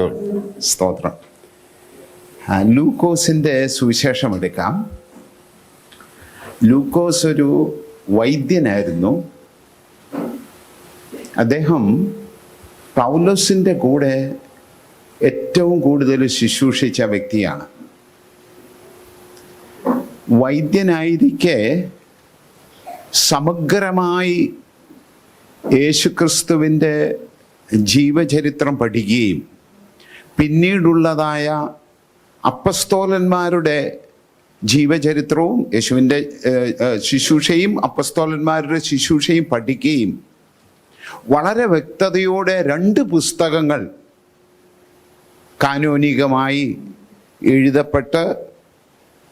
Good, സ്തോത്രം. ലൂക്കോസിൻ്റെ സുവിശേഷം എടുക്കാം. ലൂക്കോസ് ഒരു വൈദ്യനായിരുന്നു. അദ്ദേഹം പൗലോസിൻ്റെ കൂടെ ഏറ്റവും കൂടുതൽ ശുശ്രൂഷിച്ച വ്യക്തിയാണ്. വൈദ്യനായിരിക്കെ സമഗ്രമായി യേശുക്രിസ്തുവിൻ്റെ ജീവചരിത്രം പഠിക്കുകയും പിന്നീടുള്ളതായ അപ്പസ്തോലന്മാരുടെ ജീവചരിത്രവും യേശുവിൻ്റെ ശുശ്രൂഷയും അപ്പസ്തോലന്മാരുടെ ശുശ്രൂഷയും പഠിക്കുകയും വളരെ വ്യക്തതയോടെ 2 പുസ്തകങ്ങൾ കാനോനികമായി എഴുതപ്പെട്ട്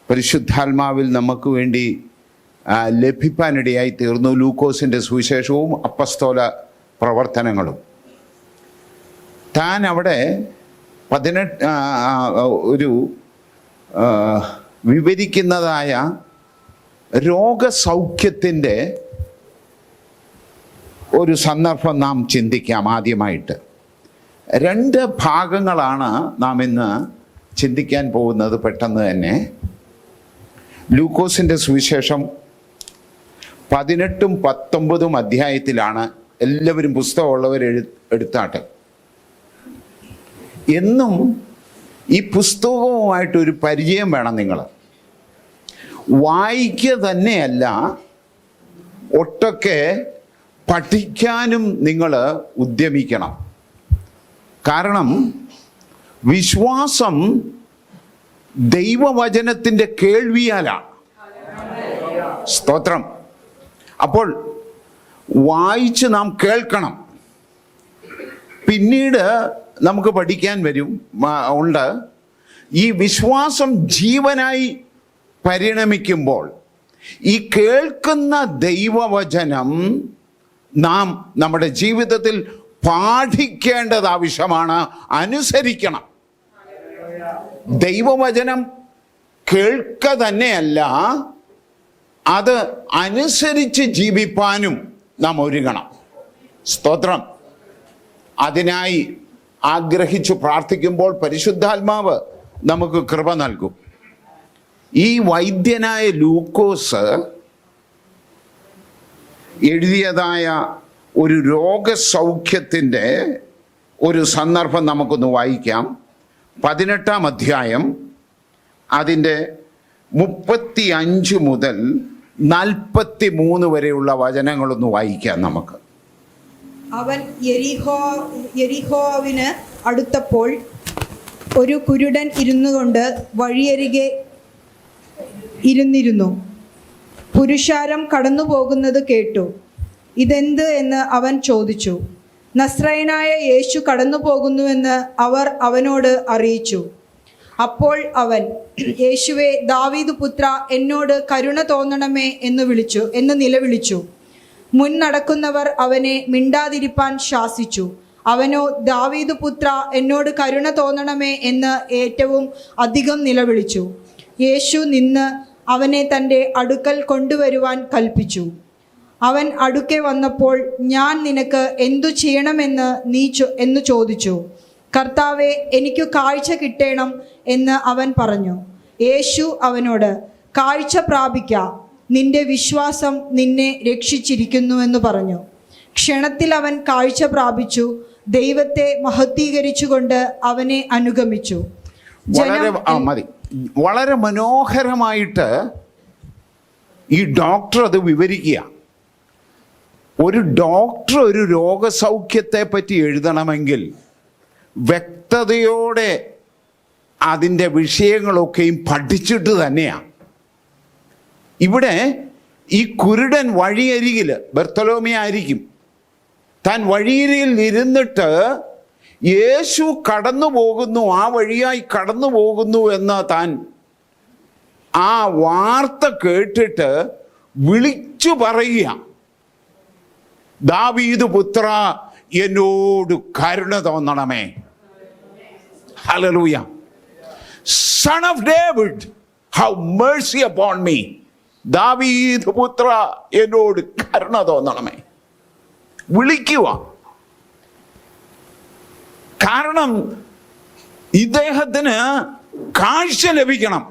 പരിശുദ്ധാത്മാവിൽ നമുക്ക് വേണ്ടി ലഭിക്കാനിടയായി തീർന്നു. ലൂക്കോസിൻ്റെ സുവിശേഷവും അപ്പസ്തോല പ്രവർത്തനങ്ങളും. താൻ അവിടെ 18 വിവരിക്കുന്നതായ രോഗസൗഖ്യത്തിൻ്റെ ഒരു സന്ദർഭം നാം ചിന്തിക്കാം. ആദ്യമായിട്ട് 2 ഭാഗങ്ങളാണ് നാം ഇന്ന് ചിന്തിക്കാൻ പോകുന്നത്. പെട്ടെന്ന് തന്നെ ലൂക്കോസിൻ്റെ സുവിശേഷം 18ഉം 19ഉം അധ്യായത്തിലാണ്. എല്ലാവരും പുസ്തകമുള്ളവർ എടുത്താട്ടെ. എന്നും ഈ പുസ്തകവുമായിട്ടൊരു പരിചയം വേണം. നിങ്ങൾ വായിക്കുക തന്നെയല്ല, ഒട്ടൊക്കെ പഠിക്കാനും നിങ്ങൾ ഉദ്യമിക്കണം. കാരണം വിശ്വാസം ദൈവവചനത്തിൻ്റെ കേൾവിയാലാണ്. സ്തോത്രം. അപ്പോൾ വായിച്ച് നാം കേൾക്കണം. പിന്നീട് നമുക്ക് പഠിക്കാൻ ഉണ്ട്. ഈ വിശ്വാസം ജീവനായി പരിണമിക്കുമ്പോൾ ഈ കേൾക്കുന്ന ദൈവവചനം നാം നമ്മുടെ ജീവിതത്തിൽ പാഠിക്കേണ്ടത് ആവശ്യമാണ്, അനുസരിക്കണം. ദൈവവചനം കേൾക്ക തന്നെയല്ല, അത് അനുസരിച്ച് ജീവിപ്പാനും നാം ഒരുങ്ങണം. സ്തോത്രം. അതിനായി ആഗ്രഹിച്ചു പ്രാർത്ഥിക്കുമ്പോൾ പരിശുദ്ധാത്മാവ് നമുക്ക് കൃപ നൽകും. ഈ വൈദ്യനായ ലൂക്കോസ് എഴുതിയതായ ഒരു രോഗസൗഖ്യത്തിൻ്റെ ഒരു സന്ദർഭം നമുക്കൊന്ന് വായിക്കാം. 18ാം അധ്യായം അതിൻ്റെ 35 മുതൽ 43 വരെയുള്ള വചനങ്ങളൊന്ന് വായിക്കാം നമുക്ക്. അവൻ യെരിഹോവിന് അടുത്തപ്പോൾ ഒരു കുരുടൻ ഇരുന്നുകൊണ്ട് വഴിയരികെ ഇരുന്നിരുന്നു. പുരുഷാരം കടന്നു പോകുന്നത് കേട്ടു. ഇതെന്ത് എന്ന് അവൻ ചോദിച്ചു. നസ്രയനായ യേശു കടന്നു പോകുന്നുവെന്ന് അവർ അവനോട് അറിയിച്ചു. അപ്പോൾ അവൻ, യേശുവേ, ദാവീദ് പുത്ര, എന്നോട് കരുണ തോന്നണമേ എന്ന് നിലവിളിച്ചു. മുൻ നടക്കുന്നവർ അവനെ മിണ്ടാതിരിപ്പാൻ ശാസിച്ചു. അവനോ, ദാവീദ് പുത്ര, എന്നോട് കരുണ തോന്നണമേ എന്ന് ഏറ്റവും അധികം നിലവിളിച്ചു. യേശു നിന്ന് അവനെ തൻ്റെ അടുക്കൽ കൊണ്ടുവരുവാൻ കൽപ്പിച്ചു. അവൻ അടുക്കെ വന്നപ്പോൾ, ഞാൻ നിനക്ക് എന്തു ചെയ്യണമെന്ന് എന്ന് ചോദിച്ചു. കർത്താവേ, എനിക്ക് കാഴ്ച കിട്ടണം എന്ന് അവൻ പറഞ്ഞു. യേശു അവനോട്, കാഴ്ച പ്രാപിക്ക, നിന്റെ വിശ്വാസം നിന്നെ രക്ഷിച്ചിരിക്കുന്നുവെന്ന് പറഞ്ഞു. ക്ഷണത്തിൽ അവൻ കാഴ്ച പ്രാപിച്ചു, ദൈവത്തെ മഹത്വീകരിച്ചുകൊണ്ട് അവനെ അനുഗമിച്ചു. വളരെ മനോഹരമായിട്ട് ഈ ഡോക്ടർ അത് വിവരിക്കുക. ഒരു ഡോക്ടർ ഒരു രോഗസൗഖ്യത്തെ പറ്റി എഴുതണമെങ്കിൽ വ്യക്തതയോടെ അതിൻ്റെ വിഷയങ്ങളൊക്കെയും പഠിച്ചിട്ട് തന്നെയാണ്. ഇവിടെ ഈ കുരുടൻ വഴിയരികിൽ, ബർത്തലോമി ആയിരിക്കും, താൻ വഴിയരികിൽ ഇരുന്നിട്ട് യേശു കടന്നു പോകുന്നു, ആ വഴിയായി കടന്നു പോകുന്നു എന്ന് താൻ ആ വാർത്ത കേട്ടിട്ട് വിളിച്ചു പറയുക, ദാവീദ് പുത്ര, എന്നോട് കരുണ തോന്നണമേ. Hallelujah. Son of David, have mercy upon me. ദാവീദ് പുത്ര, എന്നോട് കരുണ തോന്നണമേ. വിളിക്കുക. കാരണം ഇദ്ദേഹത്തിന് കാഴ്ച ലഭിക്കണം.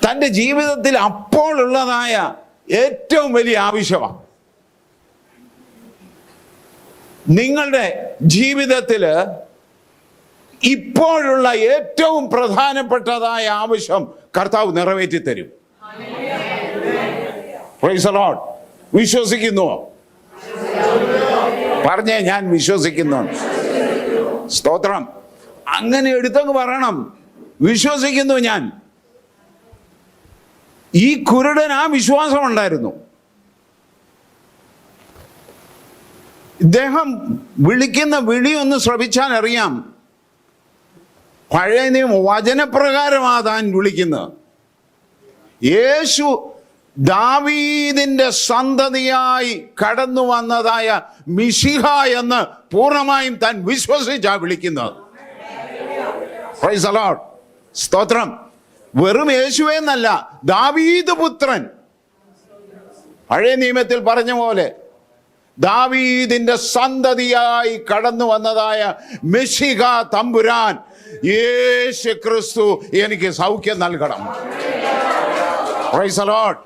തൻ്റെ ജീവിതത്തിൽ അപ്പോഴുള്ളതായ ഏറ്റവും വലിയ ആവശ്യമാണ്. നിങ്ങളുടെ ജീവിതത്തിൽ ഇപ്പോഴുള്ള ഏറ്റവും പ്രധാനപ്പെട്ടതായ ആവശ്യം കർത്താവ് നിറവേറ്റി തരും. Praise the lord. വിശ്വസിക്കുന്നുവോ? പറഞ്ഞേ, ഞാൻ വിശ്വസിക്കുന്നു. സ്തോത്രം. അങ്ങനെ എടുത്തങ്ങ് പറയണം, വിശ്വസിക്കുന്നു ഞാൻ. ഈ കുരുടൻ ആ വിശ്വാസം ഉണ്ടായിരുന്നു. ഇദ്ദേഹം വിളിക്കുന്ന വിളി ഒന്ന് ശ്രവിച്ചാൽ അറിയാം. പഴയ നിയമ വചനപ്രകാരമാണ് താൻ വിളിക്കുന്നത്. യേശു ദാവീദിന്റെ സന്തതിയായി കടന്നു വന്നതായ മിശിഹ എന്ന് പൂർണ്ണമായും താൻ വിശ്വസിച്ചാ വിളിക്കുന്നത്. Price the Lord. സ്തോത്രം. വെറും യേശുവെന്നല്ല, ദാവീദ് പുത്രൻ. പഴയ നിയമത്തിൽ പറഞ്ഞ പോലെ ദാവീദിന്റെ സന്തതിയായി കടന്നു വന്നതായ മിശിഹ തമ്പുരാൻ യേശു ക്രിസ്തു എനിക്ക് സൗഖ്യം നൽകണം. Price the Lord.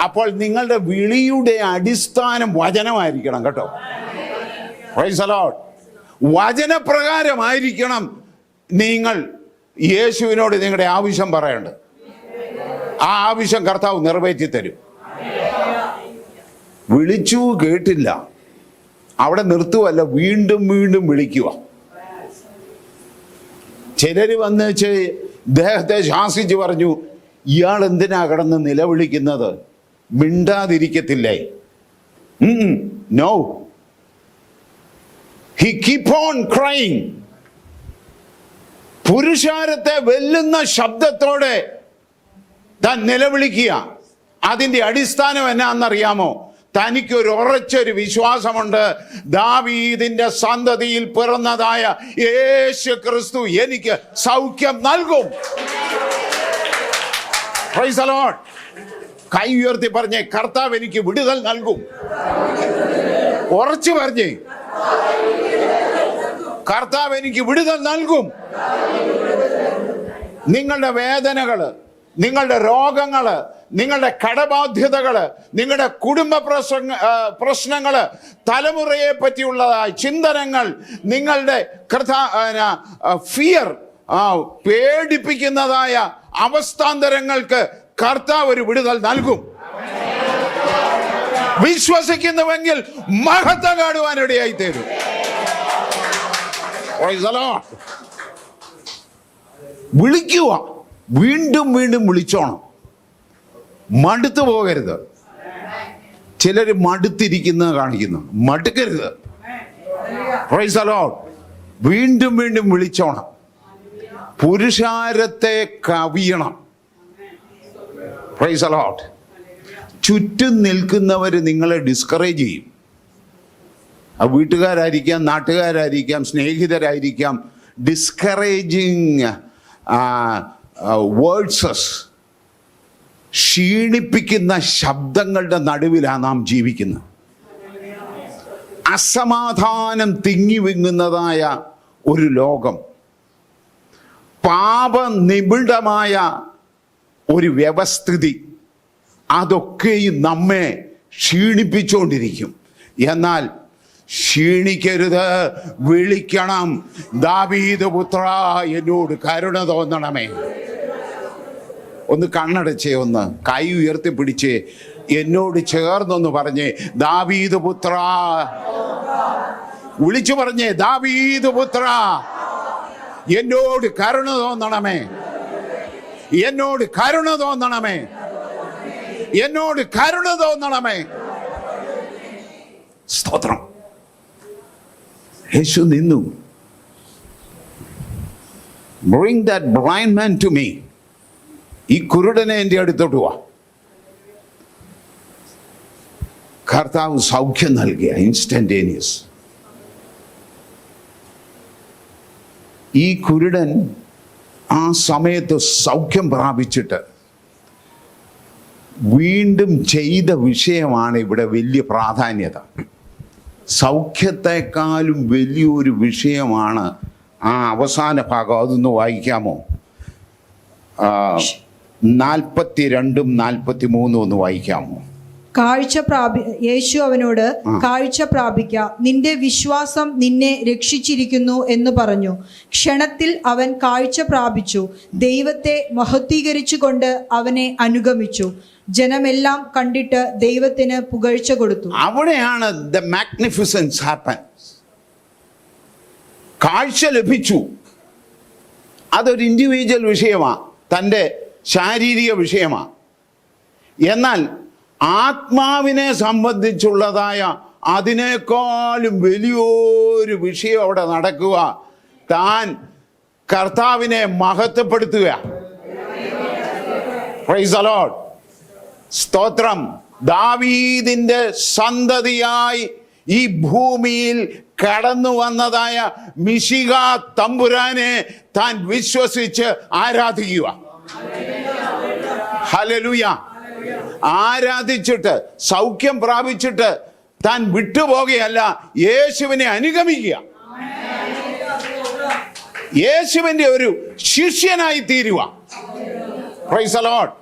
അപ്പോൾ നിങ്ങളുടെ വിളിയുടെ അടിസ്ഥാനം വചനമായിരിക്കണം കേട്ടോ. Price the Lord. വചനപ്രകാരമായിരിക്കണം നിങ്ങൾ യേശുവിനോട് നിങ്ങളുടെ ആവശ്യം പറയേണ്ടത്. ആ ആവശ്യം കർത്താവ് നിറവേറ്റി തരും. വിളിച്ചു കേട്ടില്ല, അവിടെ നിർത്തുവല്ല, വീണ്ടും വീണ്ടും വിളിക്കുക. ചിലർ വന്ന് ഇദ്ദേഹത്തെ ശാസിച്ച് പറഞ്ഞു, ഇയാൾ എന്തിനാ കിടന്ന് നിലവിളിക്കുന്നത്, മിണ്ടാതിരിക്കത്തില്ലേ? No, he keep on crying. പുരുഷാരത്തെ വെല്ലുന്ന ശബ്ദത്തോടെ താൻ നിലവിളിക്കുക. അതിന്റെ അടിസ്ഥാനം എന്നാന്നറിയാമോ? തനിക്കൊരു ഉറച്ചൊരു വിശ്വാസമുണ്ട്. ദാവീദിന്റെ സന്തതിയിൽ പിറന്നതായ യേശു ക്രിസ്തു എനിക്ക് സൗഖ്യം നൽകും. Price the Lord. കൈ ഉയർത്തി പറഞ്ഞേ, കർത്താവ് എനിക്ക് വിടുതൽ നൽകും. ഉറച്ചു പറഞ്ഞേ, കർത്താവ് എനിക്ക് വിടുതൽ നൽകും. നിങ്ങളുടെ വേദനകള്, നിങ്ങളുടെ രോഗങ്ങള്, നിങ്ങളുടെ കടബാധ്യതകള്, നിങ്ങളുടെ കുടുംബ പ്രശ്നങ്ങള്, തലമുറയെ പറ്റിയുള്ളതായ ചിന്തനങ്ങൾ, നിങ്ങളുടെ ഫിയർ, പേടിപ്പിക്കുന്നതായ അവസ്ഥാന്തരങ്ങൾക്ക് കർത്താവ് ഒരു വിടുതൽ നൽകും. വിശ്വസിക്കുന്നുവെങ്കിൽ മഹത്വം കാണുവാനിടയായി തീരും. വിളിക്കുക, വീണ്ടും വീണ്ടും വിളിച്ചോണം. മടുത്തു പോകരുത്. ചിലർ മടുത്തിരിക്കുന്നത് കാണിക്കുന്നു. മടുക്കരുത്. Praise the lord. വീണ്ടും വീണ്ടും വിളിച്ചോണം. പുരുഷാരത്തെ കവിയണം. Praise the lord. ചുറ്റും നിൽക്കുന്നവർ നിങ്ങളെ ഡിസ്കറേജ് ചെയ്യും. വീട്ടുകാരായിരിക്കാം, നാട്ടുകാരായിരിക്കാം, സ്നേഹിതരായിരിക്കാം. ഡിസ്കറേജിങ് വേർഡ്സസ്, ക്ഷീണിപ്പിക്കുന്ന ശബ്ദങ്ങളുടെ നടുവിലാണ് നാം ജീവിക്കുന്നത്. അസമാധാനം തിങ്ങി വിങ്ങുന്നതായ ഒരു ലോകം, പാപനിബിഡമായ ഒരു വ്യവസ്ഥിതി, അതൊക്കെയും നമ്മെ ക്ഷീണിപ്പിച്ചുകൊണ്ടിരിക്കും. എന്നാൽ ക്ഷീണിക്കരുത്, വിളിക്കണം. ദാവീദ് പുത്ര, എന്നോട് കരുണ തോന്നണമേ. ഒന്ന് കണ്ണടച്ചേ, ഒന്ന് കൈ ഉയർത്തിപ്പിടിച്ചേ, എന്നോട് ചേർന്നൊന്ന് പറഞ്ഞേ, ദാവീദ് പുത്ര. വിളിച്ചു പറഞ്ഞേ, ദാവീദ് പുത്ര, എന്നോട് കരുണ തോന്നണമേ, എന്നോട് കരുണ തോന്നണമേ, എന്നോട് കരുണ തോന്നണമേ. സ്തോത്രം. യേശു നിന്നു. Bring that blind man to me. ഈ കുരുടനെ എൻ്റെ അടുത്തോട്ട് വാ. കർത്താവ് സൗഖ്യം നൽകിയ ഇൻസ്റ്റന്റേനിയസ്. ഈ കുരുടൻ ആ സമയത്ത് സൗഖ്യം പ്രാപിച്ചിട്ട് വീണ്ടും ചെയ്ത വിഷയമാണ് ഇവിടെ വലിയ പ്രാധാന്യത. സൗഖ്യത്തെക്കാളും വലിയൊരു വിഷയമാണ് ആ അവസാന ഭാഗം അതൊന്ന് വായിക്കാമോ? 42 43 ഒന്ന് വായിക്കാമോ? യേശു അവനോട് കാഴ്ച പ്രാപിക്ക, നിന്റെ വിശ്വാസം നിന്നെ രക്ഷിച്ചിരിക്കുന്നു എന്ന് പറഞ്ഞു. ക്ഷണത്തിൽ അവൻ കാഴ്ച പ്രാപിച്ചു, ദൈവത്തെ മഹത്വീകരിച്ചുകൊണ്ട് അവനെ അനുഗമിച്ചു. ജനമെല്ലാം കണ്ടിട്ട് ദൈവത്തിന് പുകഴ്ച കൊടുത്തു. അവിടെയാണ് ദ മാഗ്നിഫിസൻസ് ഹാപ്പൻസ്. കാഴ്ച ലഭിച്ചു. അതൊരു ഇൻഡിവിജ്വൽ വിഷയമാണ്, തൻ്റെ ശാരീരിക വിഷയമാണ്. എന്നാൽ ആത്മാവിനെ സംബന്ധിച്ചുള്ളതായ അതിനേക്കാളും വലിയൊരു വിഷയം അവിടെ നടക്കുക. താൻ കർത്താവിനെ മഹത്വപ്പെടുത്തുക. Price the Lord. സ്തോത്രം. ദാവീദിന്റെ സന്തതിയായി ഈ ഭൂമിയിൽ കടന്നു വന്നതായ മിശിഹ തമ്പുരാനെ താൻ വിശ്വസിച്ച് ആരാധിക്കുക. ഹല്ലേലൂയ. ആരാധിച്ചിട്ട് സൗഖ്യം പ്രാപിച്ചിട്ട് താൻ വിട്ടുപോകുകയല്ല, യേശുവിനെ അനുഗമിക്കുക. യേശുവിന്റെ ഒരു ശിഷ്യനായി തീരുക. Price the Lord.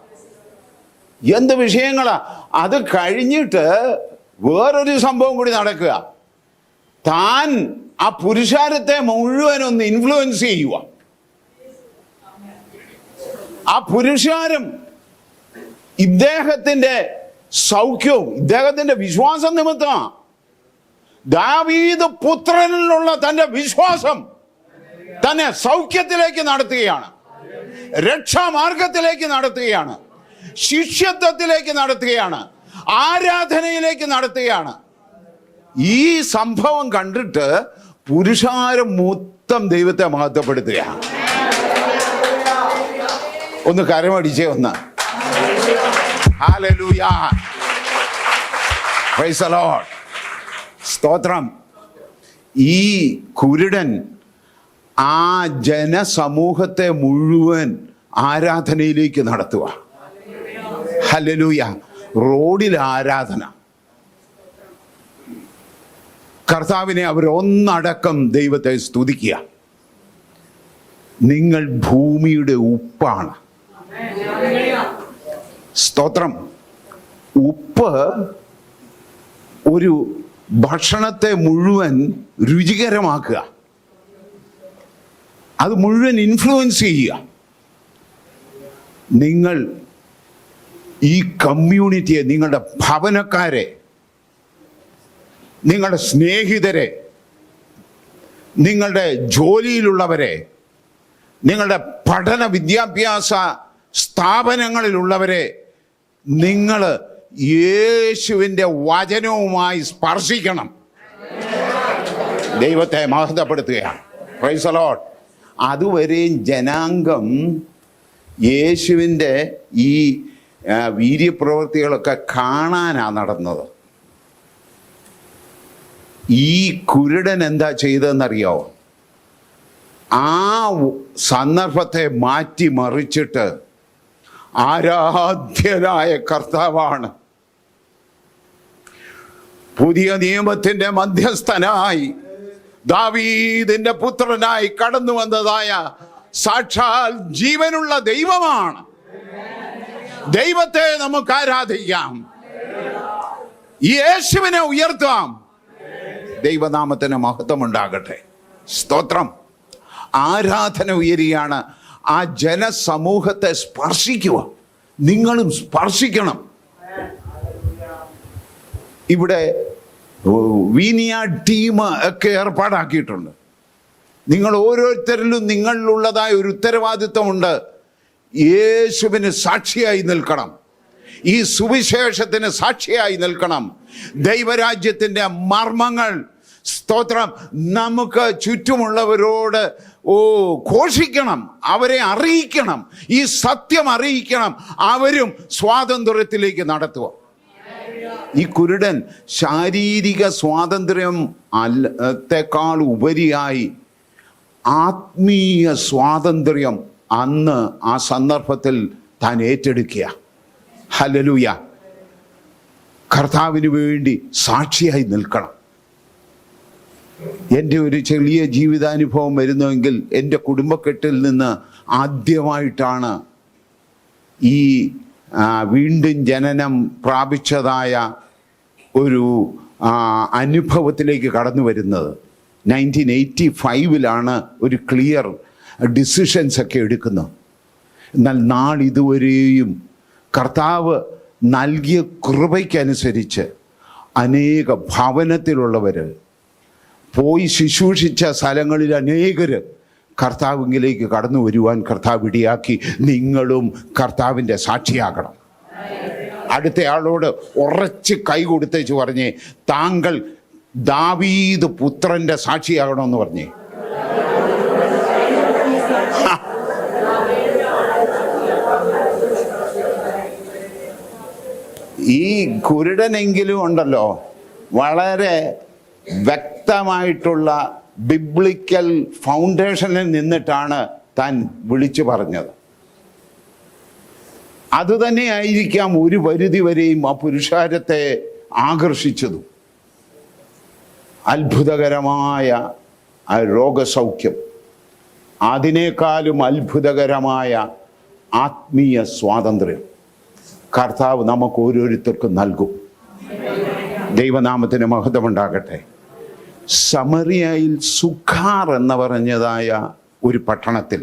എന്ത് വിഷയങ്ങളാ! അത് കഴിഞ്ഞിട്ട് വേറൊരു സംഭവം കൂടി നടക്കുക. താൻ ആ പുരുഷാരത്തെ മുഴുവനൊന്ന് ഇൻഫ്ലുവൻസ് ചെയ്യുക. ആ പുരുഷാരം ഇദ്ദേഹത്തിന്റെ സൗഖ്യവും ഇദ്ദേഹത്തിന്റെ വിശ്വാസം നിമിത്തമാണ്. ദാവീദ് പുത്രനിലുള്ള തന്റെ വിശ്വാസം തന്നെ സൗഖ്യത്തിലേക്ക് നടത്തുകയാണ്, രക്ഷാമാർഗത്തിലേക്ക് നടത്തുകയാണ്, ശിഷ്യത്വത്തിലേക്ക് നടത്തുകയാണ്, ആരാധനയിലേക്ക് നടത്തുകയാണ്. ഈ സംഭവം കണ്ടിട്ട് പുരുഷാരം മൊത്തം ദൈവത്തെ മഹത്വപ്പെടുത്തുകയാണ്. ഒന്ന് കരമടിച്ചേ ഒന്ന്. ഹല്ലേലൂയ. Price the Lord. സ്തോത്രം. ഈ കുരുടൻ ആ ജനസമൂഹത്തെ മുഴുവൻ ആരാധനയിലേക്ക് നടത്തുക. ഹല്ലേലൂയ. റോഡിൽ ആരാധന. കർത്താവിനെ അവരൊന്നടക്കം ദൈവത്തെ സ്തുതിക്കുക. നിങ്ങൾ ഭൂമിയുടെ ഉപ്പാണ്. സ്തോത്രം. ഉപ്പ് ഒരു ഭക്ഷണത്തെ മുഴുവൻ രുചികരമാക്കുക, അത് മുഴുവൻ ഇൻഫ്ലുവൻസ് ചെയ്യുക. നിങ്ങൾ ഈ കമ്മ്യൂണിറ്റിയെ, നിങ്ങളുടെ ഭവനക്കാരെ, നിങ്ങളുടെ സ്നേഹിതരെ, നിങ്ങളുടെ ജോലിയിലുള്ളവരെ, നിങ്ങളുടെ പഠന വിദ്യാഭ്യാസ സ്ഥാപനങ്ങളിലുള്ളവരെ നിങ്ങൾ യേശുവിൻ്റെ വചനവുമായി സ്പർശിക്കണം. ദൈവത്തെ മഹത്വപ്പെടുത്തുകയാണ്. Price the Lord. അതുവരെയും ജനാംഗം യേശുവിൻ്റെ ഈ വീര്യപ്രവൃത്തികളൊക്കെ കാണാനാണ് നടന്നത്. ഈ കുരുടൻ എന്താ ചെയ്തതെന്നറിയോ? ആ സന്ദർഭത്തെ മാറ്റി മറിച്ചിട്ട് ആരാധ്യനായ കർത്താവാണ്, പുതിയ നിയമത്തിന്റെ മധ്യസ്ഥനായി ദാവീദിന്റെ പുത്രനായി കടന്നു വന്നതായ സാക്ഷാൽ ജീവനുള്ള ദൈവമാണ്. ദൈവത്തെ നമുക്ക് ആരാധിക്കാം, യേശുവിനെ ഉയർത്താം. ദൈവനാമത്തിന് മഹത്വമുണ്ടാകട്ടെ. സ്തോത്രം. ആരാധന ഉയരുകയാണ്. ആ ജനസമൂഹത്തെ സ്പർശിക്കുക. നിങ്ങളും സ്പർശിക്കണം. ഇവിടെ വീനിയ ടീം ഒക്കെ ഏർപ്പാടാക്കിയിട്ടുണ്ട്. നിങ്ങൾ ഓരോരുത്തരിലും നിങ്ങളിലുള്ളതായ ഒരു ഉത്തരവാദിത്വമുണ്ട്. യേശുവിന് സാക്ഷിയായി നിൽക്കണം, ഈ സുവിശേഷത്തിന് സാക്ഷിയായി നിൽക്കണം. ദൈവരാജ്യത്തിൻ്റെ മർമ്മങ്ങൾ, സ്തോത്രം, നമുക്ക് ചുറ്റുമുള്ളവരോട് ഘോഷിക്കണം, അവരെ അറിയിക്കണം, ഈ സത്യം അറിയിക്കണം. അവരും സ്വാതന്ത്ര്യത്തിലേക്ക് നടത്തുക. ഈ കുരുടൻ ശാരീരിക സ്വാതന്ത്ര്യം ത്തെക്കാൾ ഉപരിയായി ആത്മീയ സ്വാതന്ത്ര്യം അന്ന് ആ സന്ദർഭത്തിൽ താൻ ഏറ്റെടുക്കുക. ഹല്ലേലൂയ. കർത്താവിന് വേണ്ടി സാക്ഷിയായി നിൽക്കണം. എൻ്റെ ഒരു ചെറിയ ജീവിതാനുഭവം വരുന്നുവെങ്കിൽ എൻ്റെ കുടുംബക്കെട്ടിൽ നിന്ന് ആദ്യമായിട്ടാണ് ഈ വീണ്ടും ജനനം പ്രാപിച്ചതായ ഒരു അനുഭവത്തിലേക്ക് കടന്നു വരുന്നത്. 1985 ഒരു ക്ലിയർ ഡിസിഷൻസ് ഒക്കെ എടുക്കുന്നത്. എന്നാൽ നാളിതുവരെയും കർത്താവ് നൽകിയ കൃപയ്ക്കനുസരിച്ച് അനേക ഭവനത്തിലുള്ളവർ, പോയി ശുശ്രൂഷിച്ച സ്ഥലങ്ങളിൽ അനേകർ കർത്താവിലേക്ക് കടന്നു വരുവാൻ കർത്താവ് ഇടയാക്കി. നിങ്ങളും കർത്താവിൻ്റെ സാക്ഷിയാകണം. അടുത്തയാളോട് ഉറച്ച് കൈ കൊടുത്തേച്ച് പറഞ്ഞേ, താങ്കൾ ദാവീദ് പുത്രൻ്റെ സാക്ഷിയാകണമെന്ന് പറഞ്ഞേ. ഈ കുരുടനെങ്കിലും ഉണ്ടല്ലോ, വളരെ വ്യക്തമായിട്ടുള്ള ബിബ്ലിക്കൽ ഫൗണ്ടേഷനിൽ നിന്നിട്ടാണ് താൻ വിളിച്ചു പറഞ്ഞത്. അതുതന്നെ ആയിരിക്കാം ഒരു പരിധി വരെയും ആ പുരുഷാരത്തെ ആകർഷിച്ചതും. അത്ഭുതകരമായ ആ രോഗസൗഖ്യം, അതിനേക്കാളും അത്ഭുതകരമായ ആത്മീയ സ്വാതന്ത്ര്യം കർത്താവ് നമുക്ക് ഓരോരുത്തർക്കും നൽകും. ദൈവനാമത്തിന് മഹത്വമുണ്ടാകട്ടെ. സമറിയയിൽ സുഖാർ എന്ന് പറഞ്ഞതായ ഒരു പട്ടണത്തിൽ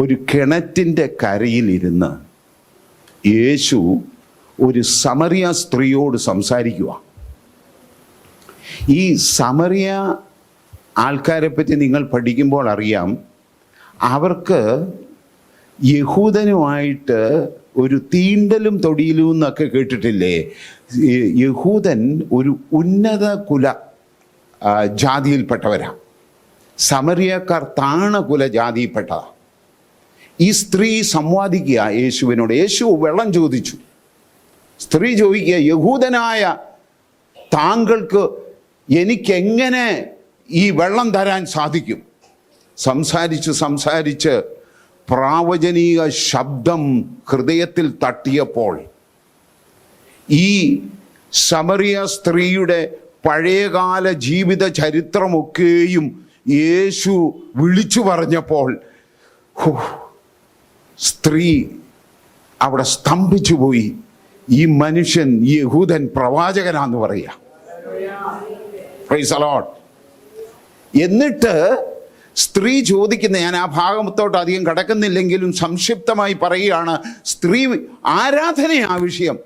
ഒരു കിണറ്റിൻ്റെ കരയിലിരുന്ന് യേശു ഒരു സമറിയ സ്ത്രീയോട് സംസാരിക്കുക. ഈ സമറിയ ആൾക്കാരെ പറ്റി നിങ്ങൾ പഠിക്കുമ്പോൾ അറിയാം, അവർക്ക് യഹൂദനുമായിട്ട് ഒരു തീണ്ടലും തൊടിയിലും എന്നൊക്കെ കേട്ടിട്ടില്ലേ? യഹൂദൻ ഒരു ഉന്നത കുല ജാതിയിൽപ്പെട്ടവരാണ്. സമറിയക്കാർ താണകുല ജാതിയിൽപ്പെട്ടതാണ്. ഈ സ്ത്രീ സംവാദിക്കുക യേശുവിനോട്. യേശു വെള്ളം ചോദിച്ചു. സ്ത്രീ ചോദിക്കുക, യഹൂദനായ താങ്കൾക്ക് എനിക്കെങ്ങനെ ഈ വെള്ളം തരാൻ സാധിക്കും? സംസാരിച്ച് പ്രാവചനിക ശബ്ദം ഹൃദയത്തിൽ തട്ടിയപ്പോൾ ഈ സമറിയ സ്ത്രീയുടെ പഴയകാല ജീവിത ചരിത്രമൊക്കെയും യേശു വിളിച്ചു പറഞ്ഞപ്പോൾ സ്ത്രീ അവിടെ സ്തംഭിച്ചു പോയി. ഈ മനുഷ്യൻ, ഈ യഹൂദൻ പ്രവാചകനാന്ന് പറയുക. Price the Lord. എന്നിട്ട് സ്ത്രീ ചോദിക്കുന്ന, ഞാൻ ആ ഭാഗത്തോട്ട് അധികം കടക്കുന്നില്ലെങ്കിലും സംക്ഷിപ്തമായി പറയുകയാണ്, സ്ത്രീ ആരാധനയാ വിഷയം.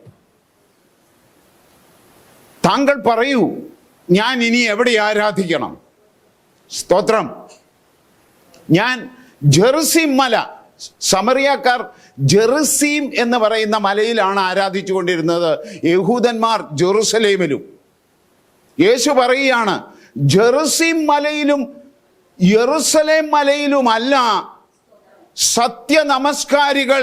താങ്കൾ പറയൂ, ഞാൻ ഇനി എവിടെ ആരാധിക്കണം? സ്തോത്രം. ഞാൻ ജെറുസീം മല, സമറിയക്കാർ ജെറുസീം എന്ന് പറയുന്ന മലയിലാണ് ആരാധിച്ചു കൊണ്ടിരുന്നത്, യഹൂദന്മാർ ജെറുസലേമിലും. യേശു പറയുകയാണ്, ജെറുസീം മലയിലും യെറുസലേം മലയിലുമല്ല സത്യ നമസ്കാരികൾ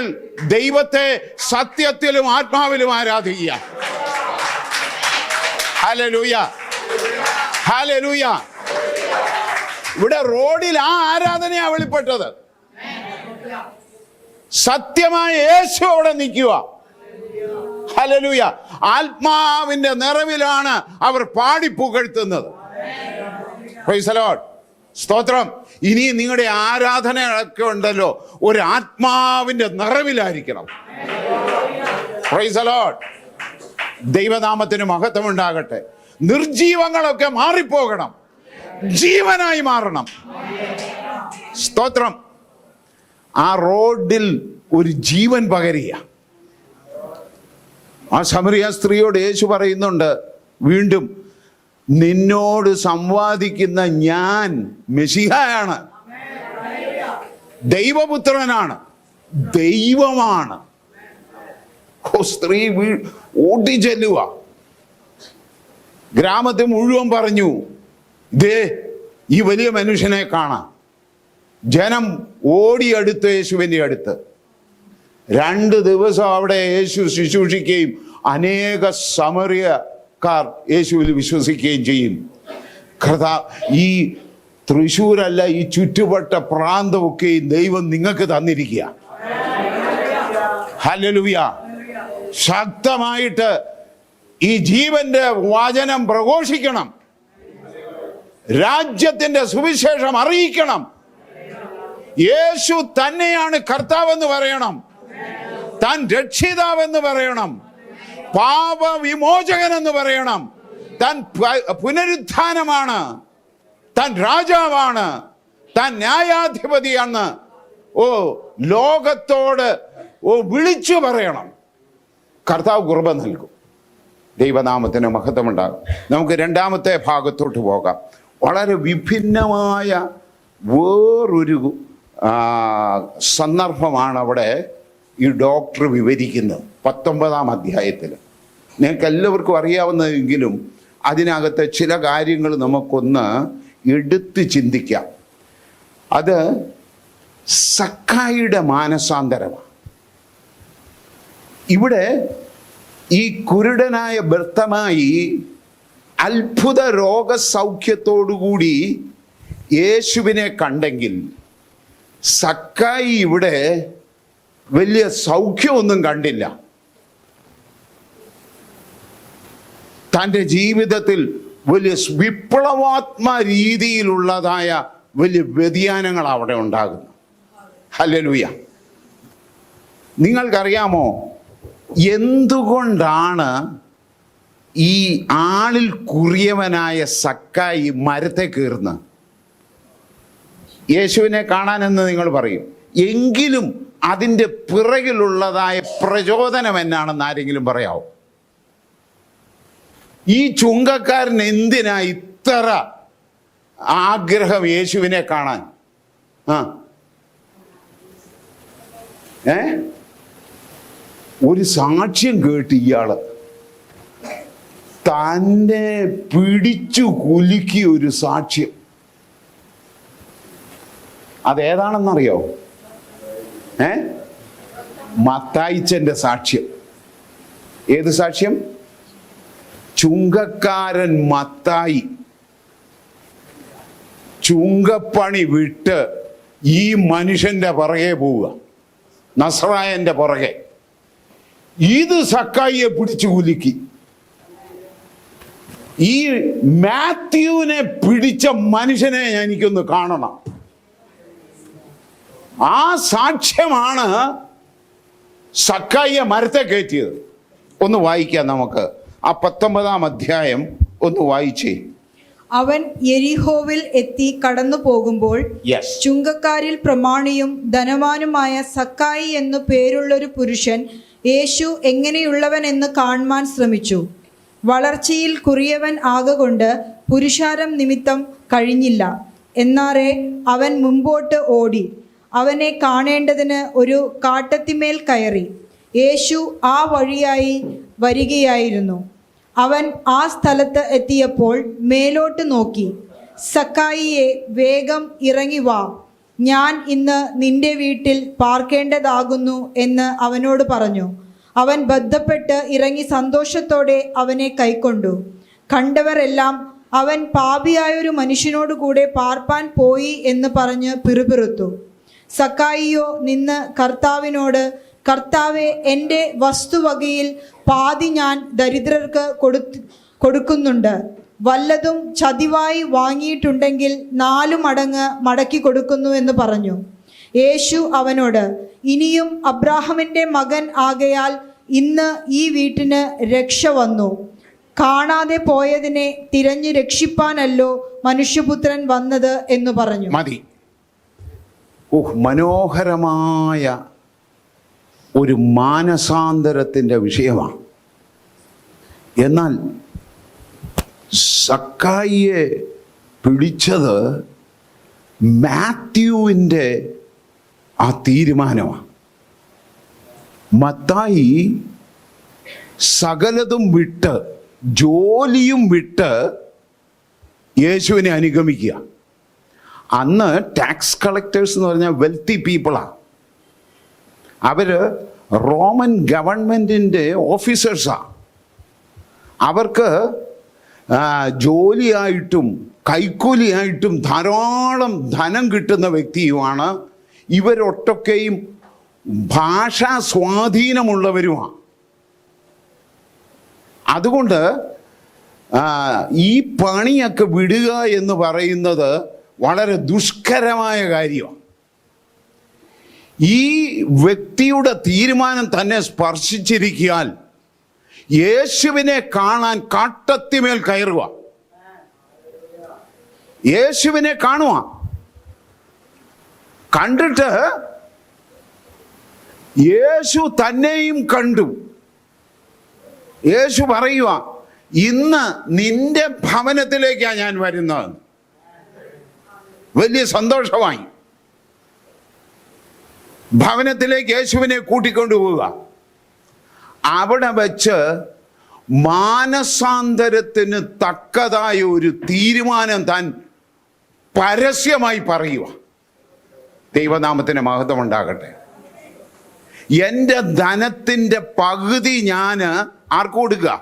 ദൈവത്തെ സത്യത്തിലും ആത്മാവിലും ആരാധിക്കുക. Hallelujah, hallelujah. ഇവിടെ റോഡിൽ ആ ആരാധനയാണ് വെളിപ്പെട്ടത്. സത്യമായ യേശു അവിടെ നിൽക്കുക. ഹല്ലേലൂയ. ആത്മാവിന്റെ നിറവിലാണ് അവർ പാടി പുകഴ്ത്തുന്നത്. Price the Lord. സ്തോത്രം. ഇനി നിങ്ങളുടെ ആരാധനയൊക്കെ ഉണ്ടല്ലോ, ഒരു ആത്മാവിന്റെ നിറവിലായിരിക്കണം. Price the Lord. ദൈവനാമത്തിന് മഹത്വം ഉണ്ടാകട്ടെ. നിർജീവങ്ങളൊക്കെ മാറിപ്പോകണം, ജീവനായി മാറണം. സ്തോത്രം. ആ റോഡിൽ ഒരു ജീവൻ പകരുക. ആ സമറിയ സ്ത്രീയോട് യേശു പറയുന്നുണ്ട് വീണ്ടും, നിന്നോട് സംവാദിക്കുന്ന ഞാൻ മെശിഹയാണ്, ദൈവപുത്രനാണ്, ദൈവമാണ്. സ്ത്രീ ഓടിച്ചെല്ലുക. ഗ്രാമത്തെ മുഴുവൻ പറഞ്ഞു, ഇതേ ഈ വലിയ മനുഷ്യനെ കാണാം. ജനം ഓടിയെടുത്ത് യേശുവിൻ്റെ അടുത്ത്. 2 ദിവസം അവിടെ യേശു ശുശ്രൂഷിക്കുകയും അനേക സമറിയക്കാർ യേശുവിൽ വിശ്വസിക്കുകയും ചെയ്യും. ഈ തൃശ്ശൂരല്ല, ഈ ചുറ്റുപട്ട പ്രാന്തമൊക്കെയും ദൈവം നിങ്ങൾക്ക് തന്നിരിക്കുക. ഹല്ലേലൂയ. ശക്തമായിട്ട് ഈ ജീവന്റെ വചനം പ്രഘോഷിക്കണം. രാജ്യത്തിന്റെ സുവിശേഷം അറിയിക്കണം. യേശു തന്നെയാണ് കർത്താവെന്ന് പറയണം. താൻ രക്ഷിതാവെന്ന് പറയണം. പാപവിമോചകൻ എന്ന് പറയണം. താൻ പുനരുത്ഥാനമാണ്. താൻ രാജാവാണ്. താൻ ന്യായാധിപതിയാണ്. ലോകത്തോട് വിളിച്ചു പറയണം. കർത്താവ് കൃപ നൽകും. ദൈവനാമത്തിന് മഹത്വമുണ്ടാകും. നമുക്ക് രണ്ടാമത്തെ ഭാഗത്തോട്ട് പോകാം. വളരെ വിഭിന്നമായ വേറൊരു സന്ദർഭമാണ് അവിടെ ഈ ഡോക്ടർ വിവരിക്കുന്നത് 19-ാം അധ്യായത്തിൽ. നിങ്ങൾക്ക് എല്ലാവർക്കും അറിയാവുന്നതെങ്കിലും അതിനകത്തെ ചില കാര്യങ്ങൾ നമുക്കൊന്ന് എടുത്ത് ചിന്തിക്കാം. അത് സക്കായിയുടെ മാനസാന്തരമാണ്. ഇവിടെ ഈ കുരുടനായ ഭർത്തമായി അത്ഭുത രോഗസൗഖ്യത്തോടുകൂടി യേശുവിനെ കണ്ടെങ്കിൽ സക്കായി ഇവിടെ വലിയ സൗഖ്യമൊന്നും കണ്ടില്ല. തൻ്റെ ജീവിതത്തിൽ വലിയ വിപ്ലവാത്മക രീതിയിലുള്ളതായ വലിയ വ്യതിയാനങ്ങൾ അവിടെ ഉണ്ടാകുന്നു. ഹല്ലേലൂയ. നിങ്ങൾക്കറിയാമോ എന്തുകൊണ്ടാണ് ഈ ആളിൽ കുറിയവനായ സക്കായി മരത്തെ കയറുന്നത്? യേശുവിനെ കാണാനെന്ന് നിങ്ങൾ പറയും. എങ്കിലും അതിൻ്റെ പിറകിലുള്ളതായ പ്രചോദനം എന്നാണെന്ന് ആരെങ്കിലും പറയാമോ? ഈ ചുങ്കക്കാരൻ എന്തിനാ ഇത്ര ആഗ്രഹം യേശുവിനെ കാണാൻ? ഒരു സാക്ഷ്യം കേട്ട് ഇയാള് തന്നെ പിടിച്ചു കുലുക്കിയ ഒരു സാക്ഷ്യം. അതേതാണെന്നറിയോ? മത്തായിച്ചന്റെ സാക്ഷ്യം. ഏത് സാക്ഷ്യം? ചുങ്കക്കാരൻ മത്തായി ചുങ്കപ്പണി വിട്ട് ഈ മനുഷ്യന്റെ പുറകെ പോവുക, നസ്രായന്റെ പുറകെ. ഇത് സക്കായിയെ പിടിച്ചു കുലുക്കി. ഈ മാത്യുവിനെ പിടിച്ച മനുഷ്യനെ എനിക്കൊന്ന് കാണണം. ആ സാക്ഷ്യമാണ് സക്കായിയെ മരത്തെ കയറ്റിയത്. ഒന്ന് വായിക്കാം നമുക്ക്. ആ 19-ാം അധ്യായം ഒന്ന് വായിച്ചേ. അവൻ യെരിഹോവിൽ എത്തി കടന്നു പോകുമ്പോൾ ചുങ്കക്കാരിൽ പ്രമാണിയും ധനവാനുമായ സക്കായി എന്നു പേരുള്ളൊരു പുരുഷൻ യേശു എങ്ങനെയുള്ളവൻ എന്ന് കാണുവാൻ ശ്രമിച്ചു. വളർച്ചയിൽ കുറിയവൻ ആകൊണ്ട് പുരുഷാരം നിമിത്തം കഴിഞ്ഞില്ല. എന്നാറെ അവൻ മുമ്പോട്ട് ഓടി അവനെ കാണേണ്ടതിന് ഒരു കാട്ടത്തിമേൽ കയറി. യേശു ആ വഴിയായി വരികയായിരുന്നു. അവൻ ആ സ്ഥലത്ത് എത്തിയപ്പോൾ മേലോട്ട് നോക്കി, സക്കായിയെ, വേഗം ഇറങ്ങി വാ, ഞാൻ ഇന്ന് നിന്റെ വീട്ടിൽ പാർക്കേണ്ടതാകുന്നു എന്ന് അവനോട് പറഞ്ഞു. അവൻ ബദ്ധപ്പെട്ട് ഇറങ്ങി സന്തോഷത്തോടെ അവനെ കൈക്കൊണ്ടു. കണ്ടവരെല്ലാം അവൻ പാപിയായൊരു മനുഷ്യനോട് കൂടെ പാർപ്പാൻ പോയി എന്ന് പറഞ്ഞ് പിറുപിറുത്തു. സക്കായിയോ നിന്ന് കർത്താവിനോട്, കർത്താവെ, എൻ്റെ വസ്തുവകയിൽ പാതി ഞാൻ ദരിദ്രർക്ക് കൊടുക്കുന്നുണ്ട്. വല്ലതും ചതിവായി വാങ്ങിയിട്ടുണ്ടെങ്കിൽ 4 മടങ്ങ് മടക്കി കൊടുക്കുന്നു എന്ന് പറഞ്ഞു. യേശു അവനോട്, ഇനിയും അബ്രാഹാമിൻ്റെ മകൻ ആകയാൽ ഇന്ന് ഈ വീട്ടിന് രക്ഷ വന്നു. കാണാതെ പോയതിനെ തിരഞ്ഞു രക്ഷിപ്പാനല്ലോ മനുഷ്യപുത്രൻ വന്നത് എന്ന് പറഞ്ഞു. മതി. മനോഹരമായ ഒരു മാനസാന്തരത്തിൻ്റെ വിഷയമാണ്. എന്നാൽ സക്കായിയെ പിടിച്ചത് മാത്യുവിൻ്റെ ആ തീരുമാനമാണ്. മത്തായി സകലതും വിട്ട്, ജോലിയും വിട്ട് യേശുവിനെ അനുഗമിക്കുക. അന്ന് ടാക്സ് കളക്ടേഴ്സ് എന്ന് പറഞ്ഞാൽ വെൽത്തി പീപ്പിളാണ്. അവർ റോമൻ ഗവൺമെൻറ്റിൻ്റെ ഓഫീസേഴ്സാണ്. അവർക്ക് ജോലിയായിട്ടും കൈക്കൂലിയായിട്ടും ധാരാളം ധനം കിട്ടുന്ന വ്യക്തിയുമാണ്. ഇവരൊട്ടൊക്കെയും ഭാഷാ സ്വാധീനമുള്ളവരുമാണ്. അതുകൊണ്ട് ഈ പണിയൊക്കെ വിടുക എന്ന് പറയുന്നത് വളരെ ദുഷ്കരമായ കാര്യമാണ്. ഈ വ്യക്തിയുടെ തീരുമാനം തന്നെ സ്പർശിച്ചിരിക്കാൻ യേശുവിനെ കാണാൻ കാട്ടത്തിമേൽ കയറുക, യേശുവിനെ കാണുക. കണ്ടിട്ട് യേശു തന്നെയും കണ്ടു. യേശു പറയുക, ഇന്ന് നിന്റെ ഭവനത്തിലേക്കാണ് ഞാൻ വരുന്നത്. വലിയ സന്തോഷമായി. ഭവനത്തിലേക്ക് യേശുവിനെ കൂട്ടിക്കൊണ്ടുപോവുക. അവിടെ വെച്ച് മാനസാന്തരത്തിന് തക്കതായ ഒരു തീരുമാനം താൻ പരസ്യമായി പറയുക. ദൈവനാമത്തിന് മഹത്വം ഉണ്ടാകട്ടെ. എൻ്റെ ധനത്തിൻ്റെ പകുതി ഞാൻ ആർക്ക് കൊടുക്കുക?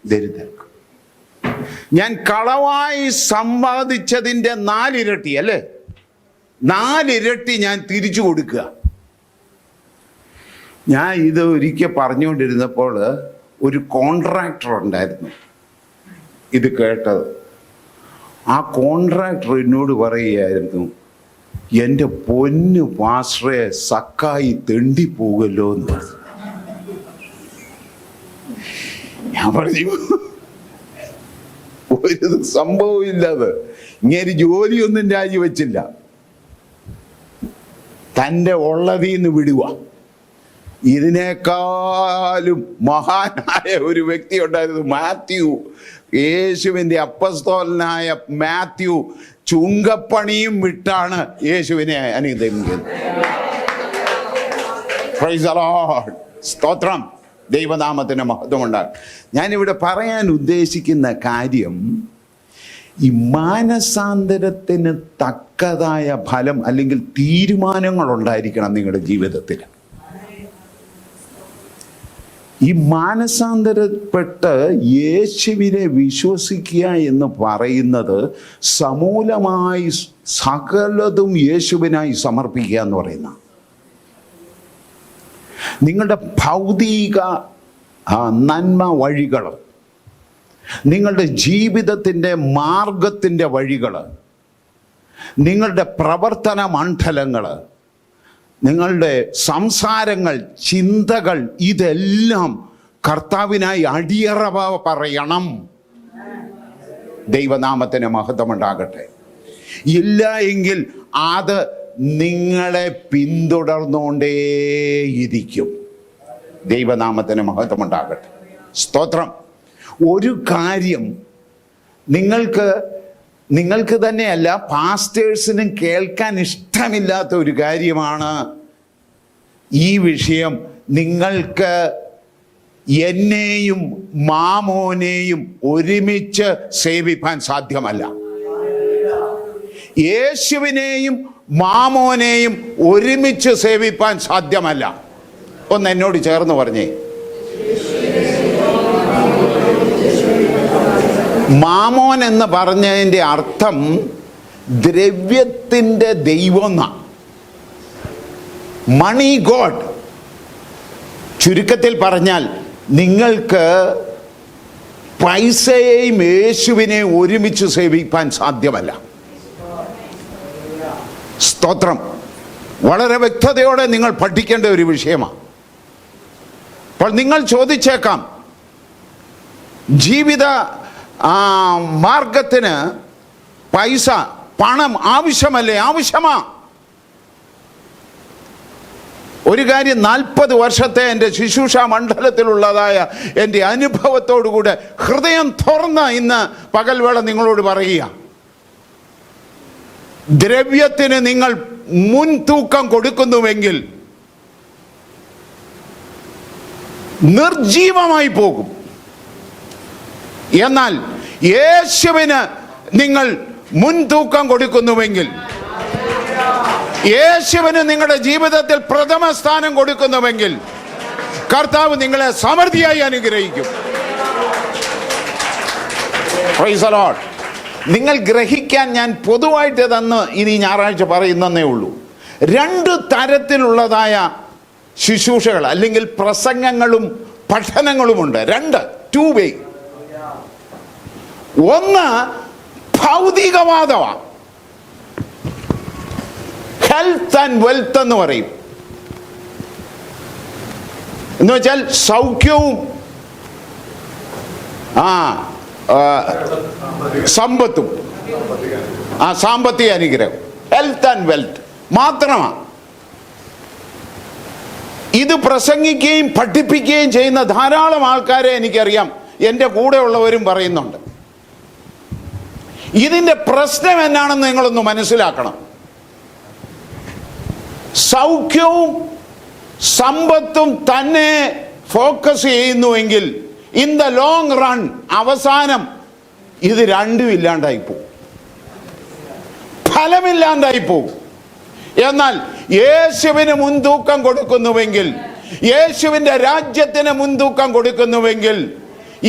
ദരിദ്രർക്ക്. ഞാൻ കളവായി സമ്പാദിച്ചതിൻ്റെ 4 ഇരട്ടി, അല്ലേ, 4 ഇരട്ടി ഞാൻ തിരിച്ചു കൊടുക്കുക. ഞാൻ ഇത് ഒരിക്കൽ പറഞ്ഞുകൊണ്ടിരുന്നപ്പോൾ ഒരു കോൺട്രാക്ടർ ഉണ്ടായിരുന്നു ഇത് കേട്ടത്. ആ കോൺട്രാക്ടർ എന്നോട് പറയുകയായിരുന്നു, എൻ്റെ പൊന്നു പാസ്റ്ററെ, സക്കായി തെണ്ടിപ്പോകല്ലോ എന്ന് പറഞ്ഞു. ഞാൻ പറഞ്ഞു, ഒരു സംഭവം ഇല്ലാതെ ഇങ്ങനെ ജോലിയൊന്നും രാജിവെച്ചില്ല, തൻ്റെ ഉള്ളതീന്ന് വിടുക. ഇതിനേക്കാളും മഹാനായ ഒരു വ്യക്തി ഉണ്ടായിരുന്നു, മാത്യു. യേശുവിൻ്റെ അപ്പസ്തോലനായ മാത്യു ചുങ്കപ്പണിയും വിട്ടാണ് യേശുവിനെ അനുഗമിക്കുന്നത്. Price the Lord. സ്തോത്രം. ദൈവനാമത്തിന് മഹത്വമുണ്ടാകും. ഞാനിവിടെ പറയാൻ ഉദ്ദേശിക്കുന്ന കാര്യം, ഈ മാനസാന്തരത്തിന് തക്കതായ ഫലം അല്ലെങ്കിൽ തീരുമാനങ്ങൾ ഉണ്ടായിരിക്കണം നിങ്ങളുടെ ജീവിതത്തിൽ. ഈ മാനസാന്തരപ്പെട്ട് യേശുവിനെ വിശ്വസിക്കുക എന്ന് പറയുന്നത് സമൂലമായി സകലതും യേശുവിനായി സമർപ്പിക്കുക എന്ന് പറയുന്ന, നിങ്ങളുടെ ഭൗതിക നന്മ വഴികൾ, നിങ്ങളുടെ ജീവിതത്തിൻ്റെ മാർഗത്തിൻ്റെ വഴികൾ, നിങ്ങളുടെ പ്രവർത്തന മണ്ഡലങ്ങൾ, നിങ്ങളുടെ സംസാരങ്ങൾ, ചിന്തകൾ, ഇതെല്ലാം കർത്താവിനായി അടിയറവ പറയണം. ദൈവനാമത്തിന് മഹത്വമുണ്ടാകട്ടെ. ഇല്ല എങ്കിൽ അത് നിങ്ങളെ പിന്തുടർന്നുകൊണ്ടേയിരിക്കും. ദൈവനാമത്തിന് മഹത്വമുണ്ടാകട്ടെ. സ്തോത്രം. ഒരു കാര്യം നിങ്ങൾക്ക് തന്നെയല്ല, പാസ്റ്റേഴ്സിനും കേൾക്കാൻ ഇഷ്ടമില്ലാത്ത ഒരു കാര്യമാണ് ഈ വിഷയം. നിങ്ങൾക്ക് എന്നെയും മാമോനെയും ഒരുമിച്ച് സേവിപ്പാൻ സാധ്യമല്ല. യേശുവിനെയും മാമോനെയും ഒരുമിച്ച് സേവിപ്പാൻ സാധ്യമല്ല. ഒന്ന് എന്നോട് ചേർന്ന് പറഞ്ഞേ. മാമോൻ എന്ന് പറഞ്ഞതിൻ്റെ അർത്ഥം ദ്രവ്യത്തിൻ്റെ ദൈവം എന്നാണ്. മണി ഗോഡ്. ചുരുക്കത്തിൽ പറഞ്ഞാൽ, നിങ്ങൾക്ക് പൈസയെയും യേശുവിനെ ഒരുമിച്ച് സേവിക്കാൻ സാധ്യമല്ല. സ്തോത്രം. വളരെ വ്യക്തതയോടെ നിങ്ങൾ പഠിക്കേണ്ട ഒരു വിഷയമാണ്. അപ്പോൾ നിങ്ങൾ ചോദിച്ചേക്കാം, ജീവിത മാർഗത്തിന് പൈസ, പണം ആവശ്യമല്ലേ? ആവശ്യമാ. ഒരു കാര്യം, 40 വർഷത്തെ എൻ്റെ ശുശ്രൂഷ മണ്ഡലത്തിലുള്ളതായ എൻ്റെ അനുഭവത്തോടുകൂടെ ഹൃദയം തുറന്ന് ഇന്ന് പകൽവേള നിങ്ങളോട് പറയുക, ദ്രവ്യത്തിന് നിങ്ങൾ മുൻതൂക്കം കൊടുക്കുന്നുവെങ്കിൽ നിർജീവമായി പോകും. എന്നാൽ യേശുവിന് നിങ്ങൾ മുൻതൂക്കം കൊടുക്കുന്നുവെങ്കിൽ, യേശുവിന് നിങ്ങളുടെ ജീവിതത്തിൽ പ്രഥമ സ്ഥാനം കൊടുക്കുന്നുവെങ്കിൽ, കർത്താവ് നിങ്ങളെ സമൃദ്ധിയായി അനുഗ്രഹിക്കും. Price the Lord. നിങ്ങൾ ഗ്രഹിക്കാൻ ഞാൻ പൊതുവായിട്ട് തന്ന് ഇനി ഞായറാഴ്ച പറയുന്നേ ഉള്ളൂ. 2 തരത്തിലുള്ളതായ ശുശ്രൂഷകൾ അല്ലെങ്കിൽ പ്രസംഗങ്ങളും പഠനങ്ങളുമുണ്ട്. 2 വേ. ഒന്ന് ഭൗതികവാദമാണ്. ഹെൽത്ത് ആൻഡ് വെൽത്ത് എന്ന് പറയും. എന്ന് വെച്ചാൽ സൗഖ്യവും സമ്പത്തും സാമ്പത്തിക അനുഗ്രഹം, ഹെൽത്ത് ആൻഡ് വെൽത്ത് മാത്രമാണ്. ഇത് പ്രസംഗിക്കുകയും പഠിപ്പിക്കുകയും ചെയ്യുന്ന ധാരാളം ആൾക്കാരെ എനിക്കറിയാം, എൻ്റെ കൂടെയുള്ളവരും പറയുന്നുണ്ട്. ഇതിൻ്റെ പ്രശ്നം എന്നാണെന്ന് നിങ്ങളൊന്ന് മനസ്സിലാക്കണം. സൗഖ്യവും സമ്പത്തും തന്നെ ഫോക്കസ് ചെയ്യുന്നുവെങ്കിൽ ഇൻ ദ ലോങ് റൺ അവസാനം ഇത് രണ്ടും ഇല്ലാണ്ടായി പോകും, ഫലമില്ലാണ്ടായി പോകും. എന്നാൽ യേശുവിന് മുൻതൂക്കം കൊടുക്കുന്നുവെങ്കിൽ, യേശുവിൻ്റെ രാജ്യത്തിന് മുൻതൂക്കം കൊടുക്കുന്നുവെങ്കിൽ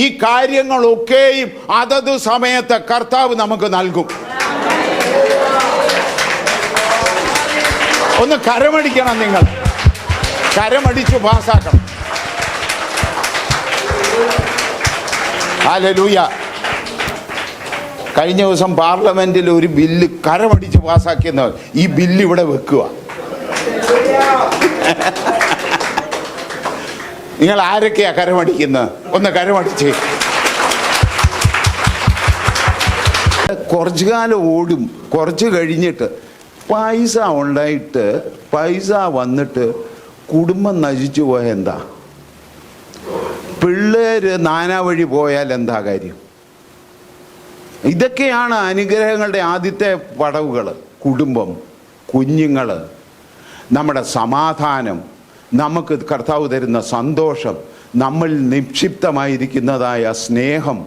ഈ കാര്യങ്ങളൊക്കെയും അതത് സമയത്ത് കർത്താവ് നമുക്ക് നൽകും. ഒന്ന് കരമടിക്കണം, നിങ്ങൾ കരമടിച്ച് പാസ്സാക്കണം. ഹല്ലേലൂയ. കഴിഞ്ഞ ദിവസം പാർലമെന്റിൽ ഒരു ബില്ല് കരമടിച്ച് പാസ്സാക്കിയെന്ന്, ഈ ബില്ല് ഇവിടെ വെക്കുക. നിങ്ങൾ ആരൊക്കെയാ കരമടിക്കുന്നത്? ഒന്ന് കരമടിച്ച്. കുറച്ചു കാലം ഓടും, കുറച്ച് കഴിഞ്ഞിട്ട് പൈസ ഉണ്ടായിട്ട് പൈസ വന്നിട്ട് കുടുംബം നശിച്ചു പോയ എന്താ? പിള്ളേര് നാനാ വഴി പോയാൽ എന്താ കാര്യം? ഇതൊക്കെയാണ് അനുഗ്രഹങ്ങളുടെ ആദ്യത്തെ പടവുകൾ. കുടുംബം, കുഞ്ഞുങ്ങൾ, നമ്മുടെ സമാധാനം, നമുക്ക് കർത്താവ് തരുന്ന സന്തോഷം, നമ്മൾ നിക്ഷിപ്തമായിരിക്കുന്നതായ സ്നേഹം,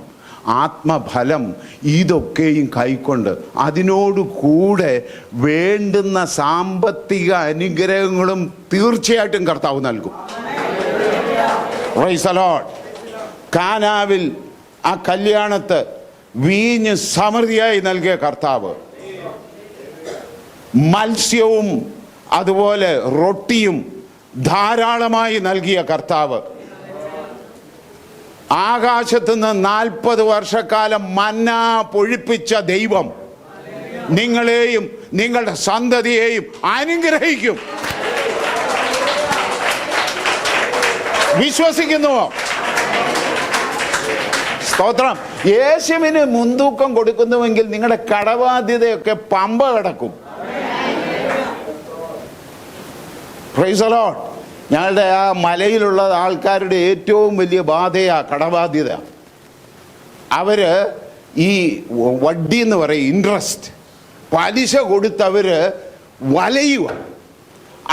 ആത്മഫലം, ഇതൊക്കെയും കൈക്കൊണ്ട് അതിനോട് കൂടെ വേണ്ടുന്ന സാമ്പത്തിക അനുഗ്രഹങ്ങളും തീർച്ചയായിട്ടും കർത്താവ് നൽകും. Price the Lord. കാനാവിൽ ആ കല്യാണത്ത് വീഞ്ഞ് സമൃദ്ധിയായി നൽകിയ കർത്താവ്, മത്സ്യവും അതുപോലെ റൊട്ടിയും ധാരാളമായി നൽകിയ കർത്താവ്, ആകാശത്തുനിന്ന് 40 വർഷക്കാലം മന്ന പൊഴിപ്പിച്ച ദൈവം നിങ്ങളെയും നിങ്ങളുടെ സന്തതിയെയും അനുഗ്രഹിക്കും. വിശ്വസിക്കുന്നുവോ? സ്തോത്രം. യേശുവിന് മുൻതൂക്കം കൊടുക്കുന്നുവെങ്കിൽ നിങ്ങളുടെ കടബാധ്യതയൊക്കെ പമ്പ കിടക്കും. Price the Lord. ഞങ്ങളുടെ ആ മലയിലുള്ള ആൾക്കാരുടെ ഏറ്റവും വലിയ ബാധയാ കടബാധ്യത. അവര് ഈ വഡ്ഡി എന്ന് പറയും, ഇൻട്രസ്റ്റ്, പലിശ കൊടുത്തവര് വലയുക.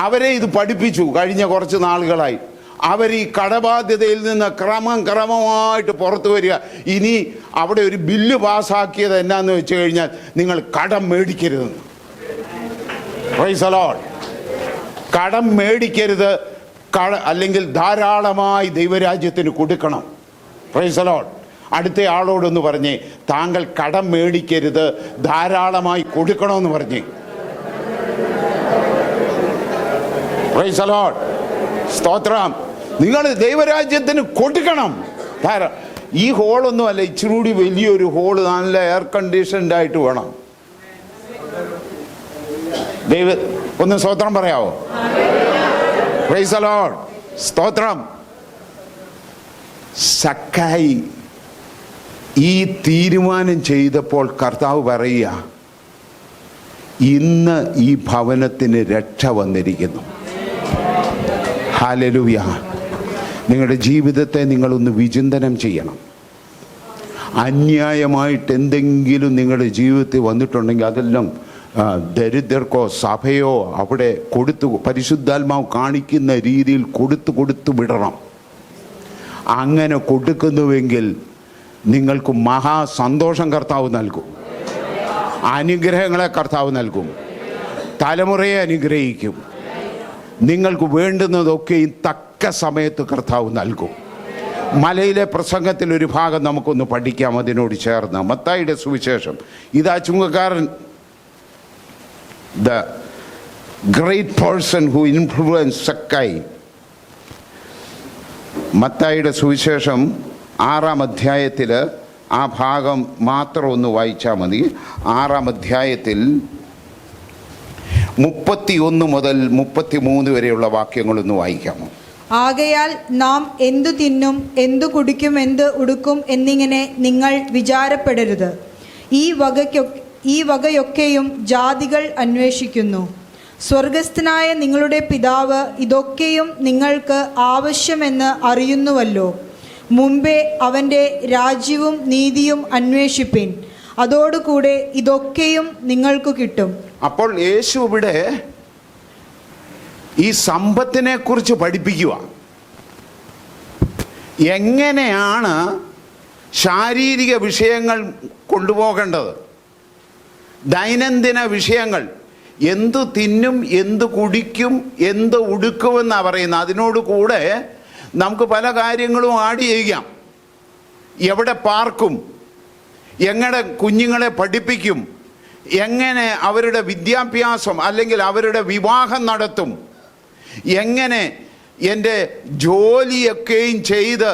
അവരെ ഇത് പഠിപ്പിച്ചു കഴിഞ്ഞ കുറച്ച് നാളുകളായി. അവർ ഈ കടബാധ്യതയിൽ നിന്ന് ക്രമമായിട്ട് പുറത്തു വരിക. ഇനി അവിടെ ഒരു ബില്ല് പാസ്സാക്കിയത് എന്നാന്ന് വെച്ച് കഴിഞ്ഞാൽ നിങ്ങൾ കടം മേടിക്കരുതെന്ന്. Price the Lord. കടം മേടിക്കരുത്, അല്ലെങ്കിൽ ധാരാളമായി ദൈവരാജ്യത്തിന് കൊടുക്കണം. Price the Lord. അടുത്ത ആളോടൊന്ന് പറഞ്ഞേ, താങ്കൾ കടം മേടിക്കരുത്, ധാരാളമായി കൊടുക്കണമെന്ന് പറഞ്ഞേ. Price the Lord. സ്തോത്രം. നിങ്ങൾ ദൈവരാജ്യത്തിന് കൊടുക്കണം. ഈ ഹോളൊന്നും അല്ല, ഇച്ചിരി കൂടി വലിയൊരു ഹോള്, നല്ല എയർ കണ്ടീഷൻഡ് ആയിട്ട് വേണം. ഒന്ന് സ്തോത്രം പറയാവോ? Price the Lord. സ്തോത്രം. സക്കായി ഈ തീരുമാനം ചെയ്തപ്പോൾ കർത്താവ് പറയുക, ഇന്ന് ഈ ഭവനത്തിന് രക്ഷ വന്നിരിക്കുന്നു. ഹല്ലേലൂയ. നിങ്ങളുടെ ജീവിതത്തെ നിങ്ങളൊന്ന് വിചിന്തനം ചെയ്യണം. അന്യായമായിട്ട് എന്തെങ്കിലും നിങ്ങളുടെ ജീവിതത്തിൽ വന്നിട്ടുണ്ടെങ്കിൽ അതെല്ലാം ദരിദ്രർക്കോ സഭയോ അവിടെ കൊടുത്തു, പരിശുദ്ധാത്മാവ് കാണിക്കുന്ന രീതിയിൽ കൊടുത്തു വിടണം. അങ്ങനെ കൊടുക്കുന്നുവെങ്കിൽ നിങ്ങൾക്ക് മഹാസന്തോഷം കർത്താവ് നൽകും. അനുഗ്രഹങ്ങളെ കർത്താവ് നൽകും. തലമുറയെ അനുഗ്രഹിക്കും. നിങ്ങൾക്ക് വേണ്ടുന്നതൊക്കെ തക്ക സമയത്ത് കർത്താവ് നൽകും. മലയിലെ പ്രസംഗത്തിൽ ഒരു ഭാഗം നമുക്കൊന്ന് പഠിക്കാം അതിനോട് ചേർന്ന്. മത്തായിയുടെ സുവിശേഷം. ഇതാ ചുങ്കക്കാരൻ, the great person who influenced Sakkai. മത്തായിയുടെ സുവിശേഷം 6-ാം അധ്യായത്തിൽ ആ ഭാഗം മാത്രം ഒന്ന് വായിച്ചാൽ മതി. 6-ാം അധ്യായത്തിൽ 31 മുതൽ 33 വരെയുള്ള വാക്യങ്ങളൊന്ന് വായിക്കാമോ? ആകയാൽ നാം എന്തു തിന്നും, എന്തു കുടിക്കും, എന്ത് ഉടുക്കും എന്നിങ്ങനെ നിങ്ങൾ വിചാരപ്പെടരുത്. ഈ വകയൊക്കെയും ജാതികൾ അന്വേഷിക്കുന്നു. സ്വർഗസ്ഥനായ നിങ്ങളുടെ പിതാവ് ഇതൊക്കെയും നിങ്ങൾക്ക് ആവശ്യമെന്ന് അറിയുന്നുവല്ലോ. മുമ്പേ അവൻ്റെ രാജ്യവും നീതിയും അന്വേഷിപ്പിൻ, അതോടുകൂടെ ഇതൊക്കെയും നിങ്ങൾക്ക് കിട്ടും. അപ്പോൾ യേശു ഇവിടെ ഈ സമ്പത്തിനെ കുറിച്ച് പഠിപ്പിക്കുക. എങ്ങനെയാണ് ശാരീരിക വിഷയങ്ങൾ കൊണ്ടുപോകേണ്ടത്, ദൈനംദിന വിഷയങ്ങൾ, എന്തു തിന്നും, എന്തു കുടിക്കും, എന്ത് ഉടുക്കുമെന്നാണ് പറയുന്നത്. അതിനോട് കൂടെ നമുക്ക് പല കാര്യങ്ങളും ആഡ് ചെയ്യാം. എവിടെ പാർക്കും, എങ്ങനെ കുഞ്ഞുങ്ങളെ പഠിപ്പിക്കും, എങ്ങനെ അവരുടെ വിദ്യാഭ്യാസം അല്ലെങ്കിൽ അവരുടെ വിവാഹം നടത്തും, എങ്ങനെ എൻ്റെ ജോലിയൊക്കെയും ചെയ്ത്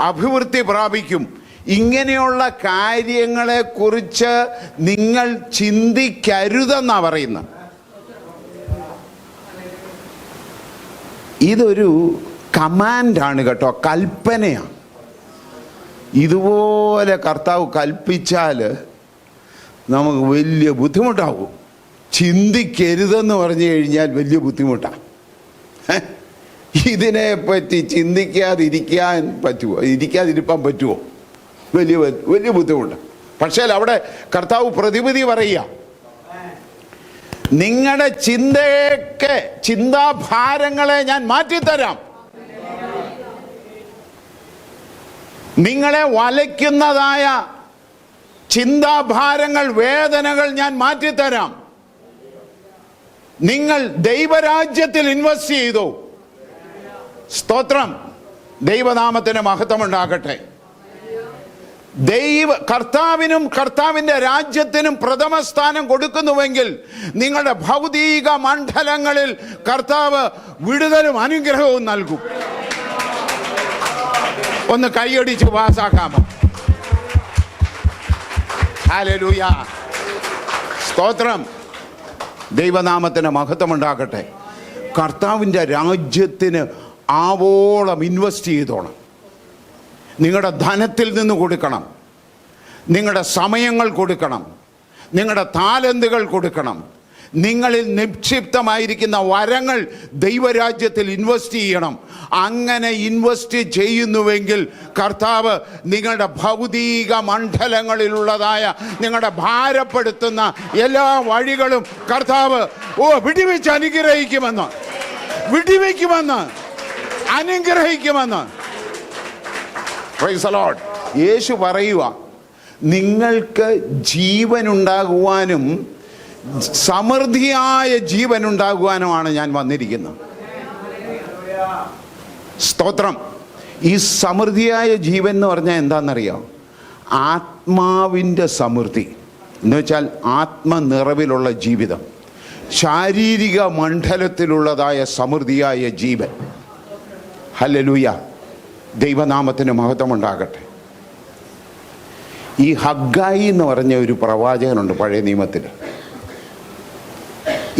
അഭിവൃദ്ധി പ്രാപിക്കും, ഇങ്ങനെയുള്ള കാര്യങ്ങളെക്കുറിച്ച് നിങ്ങൾ ചിന്തിക്കരുതെന്നാണ് പറയുന്നത്. ഇതൊരു കമാൻഡാണ് കേട്ടോ, കൽപ്പനയാണ്. ഇതുപോലെ കർത്താവ് കൽപ്പിച്ചാൽ നമുക്ക് വലിയ ബുദ്ധിമുട്ടാവും. ചിന്തിക്കരുതെന്ന് പറഞ്ഞു കഴിഞ്ഞാൽ വലിയ ബുദ്ധിമുട്ടാണ്. ഇതിനെപ്പറ്റി ചിന്തിക്കാതിരിക്കാൻ പറ്റുമോ? ഇരിക്കാതിരിക്കാൻ പറ്റുമോ? വലിയ വലിയ ബുദ്ധിമുട്ട്. പക്ഷേ അവിടെ കർത്താവ് പ്രതിവിധി പറയുക, നിങ്ങളുടെ ചിന്താഭാരങ്ങളെ ഞാൻ മാറ്റിത്തരാം. നിങ്ങളെ വലയ്ക്കുന്നതായ ചിന്താഭാരങ്ങൾ, വേദനകൾ ഞാൻ മാറ്റിത്തരാം. നിങ്ങൾ ദൈവരാജ്യത്തിൽ ഇൻവെസ്റ്റ് ചെയ്തു. സ്തോത്രം. ദൈവനാമത്തിന് മഹത്വം ഉണ്ടാകട്ടെ. കർത്താവിനും കർത്താവിൻ്റെ രാജ്യത്തിനും പ്രഥമ സ്ഥാനം കൊടുക്കുന്നുവെങ്കിൽ നിങ്ങളുടെ ഭൗതിക മണ്ഡലങ്ങളിൽ കർത്താവ് വിടുതലും അനുഗ്രഹവും നൽകും. ഒന്ന് കൈയടിച്ച് പാസാക്കാമോ? ഹല്ലേലൂയ, സ്തോത്രം. ദൈവനാമത്തിന് മഹത്വം ഉണ്ടാകട്ടെ. കർത്താവിൻ്റെ രാജ്യത്തിന് ആവോളം ഇൻവെസ്റ്റ് ചെയ്തോണം. നിങ്ങളുടെ ധനത്തിൽ നിന്ന് കൊടുക്കണം, നിങ്ങളുടെ സമയങ്ങൾ കൊടുക്കണം, നിങ്ങളുടെ താലന്തുകൾ കൊടുക്കണം. നിങ്ങളിൽ നിക്ഷിപ്തമായിരിക്കുന്ന വരങ്ങൾ ദൈവരാജ്യത്തിൽ ഇൻവെസ്റ്റ് ചെയ്യണം. അങ്ങനെ ഇൻവെസ്റ്റ് ചെയ്യുന്നുവെങ്കിൽ കർത്താവ് നിങ്ങളുടെ ഭൗതിക മണ്ഡലങ്ങളിലുള്ളതായ നിങ്ങളുടെ ഭാരപ്പെടുത്തുന്ന എല്ലാ വഴികളും കർത്താവ് വിടിവെച്ച് അനുഗ്രഹിക്കുമെന്ന്, വിടിവെക്കുമെന്ന്, അനുഗ്രഹിക്കുമെന്ന്. Praise the lord. യേശു പറയുക, നിങ്ങൾക്ക് ജീവനുണ്ടാകുവാനും സമൃദ്ധിയായ ജീവനുണ്ടാകുവാനുമാണ് ഞാൻ വന്നിരിക്കുന്നത്. സ്തോത്രം. ഈ സമൃദ്ധിയായ ജീവൻ എന്ന് പറഞ്ഞാൽ എന്താണെന്നറിയാം? ആത്മാവിൻ്റെ സമൃദ്ധി എന്ന് വെച്ചാൽ ആത്മനിറവിലുള്ള ജീവിതം, ശാരീരിക മണ്ഡലത്തിലുള്ളതായ സമൃദ്ധിയായ ജീവൻ. ഹല്ലേലൂയ, ദൈവനാമത്തിന് മഹത്വമുണ്ടാകട്ടെ. ഈ ഹഗ്ഗായി എന്ന് പറഞ്ഞ ഒരു പ്രവാചകനുണ്ട് പഴയ നിയമത്തിൽ.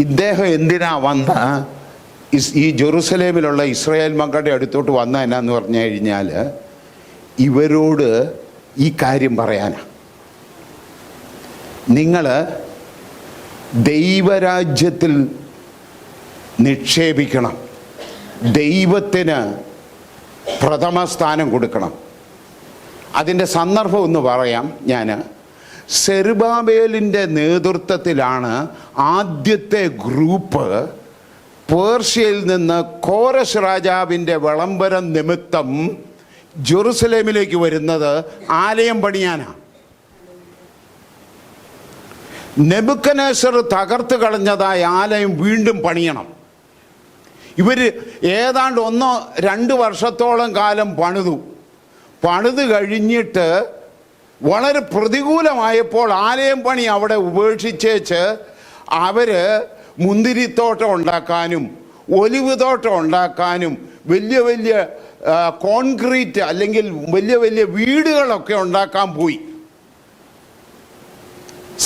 ഇദ്ദേഹം എന്തിനാ വന്ന ഈ ജെറുസലേമിലുള്ള ഇസ്രായേൽ മക്കളുടെ അടുത്തോട്ട് വന്ന എന്നാന്ന് പറഞ്ഞു കഴിഞ്ഞാൽ ഇവരോട് ഈ കാര്യം പറയാനാണ്. നിങ്ങൾ ദൈവരാജ്യത്തിൽ നിക്ഷേപിക്കണം, ദൈവത്തിന് പ്രഥമ സ്ഥാനം കൊടുക്കണം. അതിൻ്റെ സന്ദർഭം ഒന്ന് പറയാം. ഞാൻ സെറുബാബേലിൻ്റെ നേതൃത്വത്തിലാണ് ആദ്യത്തെ ഗ്രൂപ്പ് പേർഷ്യയിൽ നിന്ന് കോരസ് രാജാവിൻ്റെ വിളംബരം നിമിത്തം ജെറുസലേമിലേക്ക് വരുന്നത് ആലയം പണിയാനാണ്. നെബൂഖദ്നേസർ തകർത്ത് കളഞ്ഞതായ ആലയം വീണ്ടും പണിയണം. ഇവർ ഏതാണ്ട് 1-2 വർഷത്തോളം കാലം പണിത് കഴിഞ്ഞിട്ട് വളരെ പ്രതികൂലമായപ്പോൾ ആലയം പണി അവിടെ ഉപേക്ഷിച്ചേച്ച് അവർ മുന്തിരിത്തോട്ടം ഉണ്ടാക്കാനും ഒലിവ് തോട്ടം ഉണ്ടാക്കാനും വലിയ വലിയ കോൺക്രീറ്റ് അല്ലെങ്കിൽ വലിയ വലിയ വീടുകളൊക്കെ ഉണ്ടാക്കാൻ പോയി.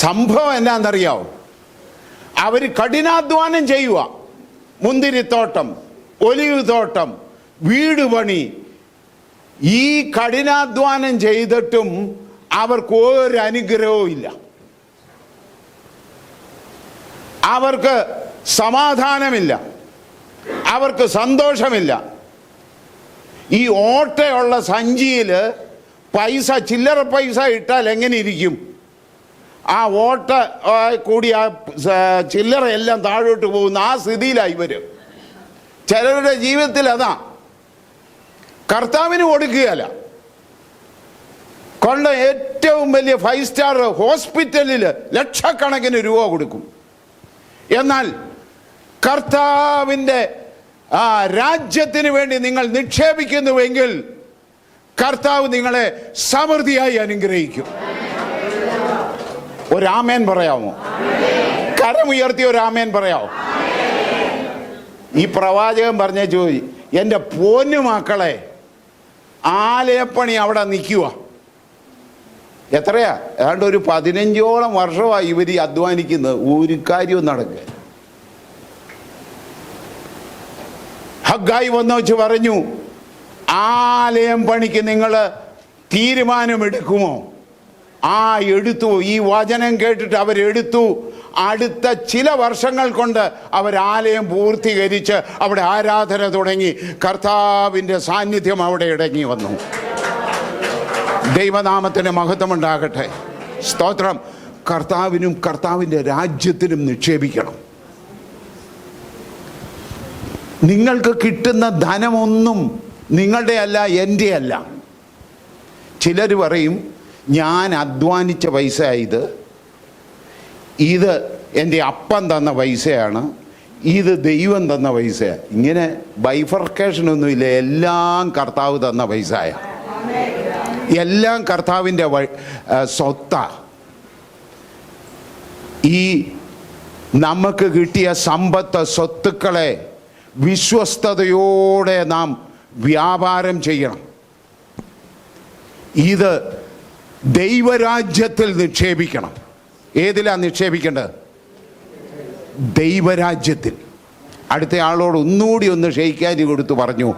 സംഭവം എന്നാന്നറിയാവോ? അവർ കഠിനാധ്വാനം ചെയ്യുക. മുന്തിരിത്തോട്ടം, ഒലിവ് തോട്ടം, വീട് പണി. ഈ കഠിനാധ്വാനം ചെയ്തിട്ടും അവർക്ക് ഒരു അനുഗ്രഹവും ഇല്ല. അവർക്ക് സമാധാനമില്ല, അവർക്ക് സന്തോഷമില്ല. ഈ ഓട്ടയുള്ള സഞ്ചിയിൽ പൈസ, ചില്ലറ പൈസ ഇട്ടാൽ എങ്ങനെ ഇരിക്കും? ആ ഓട്ട കൂടി ആ ചില്ലറ എല്ലാം താഴോട്ട് പോകുന്ന ആ സ്ഥിതിയിലായി വരും. ചിലരുടെ ജീവിതത്തിൽ അതാ. കർത്താവിന് കൊടുക്കുകയല്ല, കൊണ്ട് ഏറ്റവും വലിയ 5 സ്റ്റാർ ഹോസ്പിറ്റലിൽ ലക്ഷക്കണക്കിന് രൂപ കൊടുക്കും. എന്നാൽ കർത്താവിൻ്റെ ആ രാജ്യത്തിന് വേണ്ടി നിങ്ങൾ നിക്ഷേപിക്കുന്നുവെങ്കിൽ കർത്താവ് നിങ്ങളെ സമൃദ്ധിയായി അനുഗ്രഹിക്കും. ഒരാമേൻ പറയാമോ? കരമുയർത്തി ഒരാമേൻ പറയാമോ? ഈ പ്രവാചകൻ പറഞ്ഞ ചോദി, എൻ്റെ പൊന്നു മക്കളെ, ആലയപ്പണി അവിടെ നിൽക്കുക. എത്രയാ? ഏതാണ്ട് ഒരു 15ഓളം വർഷമായി ഇവർ അധ്വാനിക്കുന്നത്. ഒരു കാര്യവും നടക്കുക. ഹഗ്ഗായി വന്നു വെച്ച് പറഞ്ഞു, ആലയം പണിക്ക് നിങ്ങൾ തീരുമാനമെടുക്കുമോ? എടുത്തു. ഈ വചനം കേട്ടിട്ട് അവരെടുത്തു. അടുത്ത ചില വർഷങ്ങൾ കൊണ്ട് അവർ ആലയം പൂർത്തീകരിച്ച് അവിടെ ആരാധന തുടങ്ങി. കർത്താവിൻ്റെ സാന്നിധ്യം അവിടെ ഇടങ്ങി വന്നു. ദൈവനാമത്തിന് മഹത്വമുണ്ടാകട്ടെ. സ്തോത്രം. കർത്താവിനും കർത്താവിൻ്റെ രാജ്യത്തിനും നിക്ഷേപിക്കണം. നിങ്ങൾക്ക് കിട്ടുന്ന ധനമൊന്നും നിങ്ങളുടെ അല്ല, എൻ്റെ അല്ല. ചിലർ പറയും, ഞാൻ അധ്വാനിച്ച പൈസ ഇത് എൻ്റെ അപ്പൻ തന്ന പൈസയാണ്, ഇത് ദൈവം തന്ന പൈസയാണ്. ഇങ്ങനെ ബൈഫർക്കേഷനൊന്നുമില്ല. എല്ലാം കർത്താവ് തന്ന പൈസയാണ്. എല്ലാം കർത്താവിൻ്റെ സ്വത്താ. ഈ നമുക്ക് കിട്ടിയ സമ്പത്ത്, സ്വത്തുക്കളെ വിശ്വസ്തയോടെ നാം വ്യാപാരം ചെയ്യണം. ഇത് ദൈവരാജ്യത്തിൽ നിക്ഷേപിക്കണം. ഏതിലാ നിക്ഷേപിക്കേണ്ടത്? ദൈവരാജ്യത്തിൽ. അടുത്ത ആളോട് ഒന്നുകൂടി ഒന്ന് ഷെയ്ക്കാരി കൊടുത്ത് പറഞ്ഞു,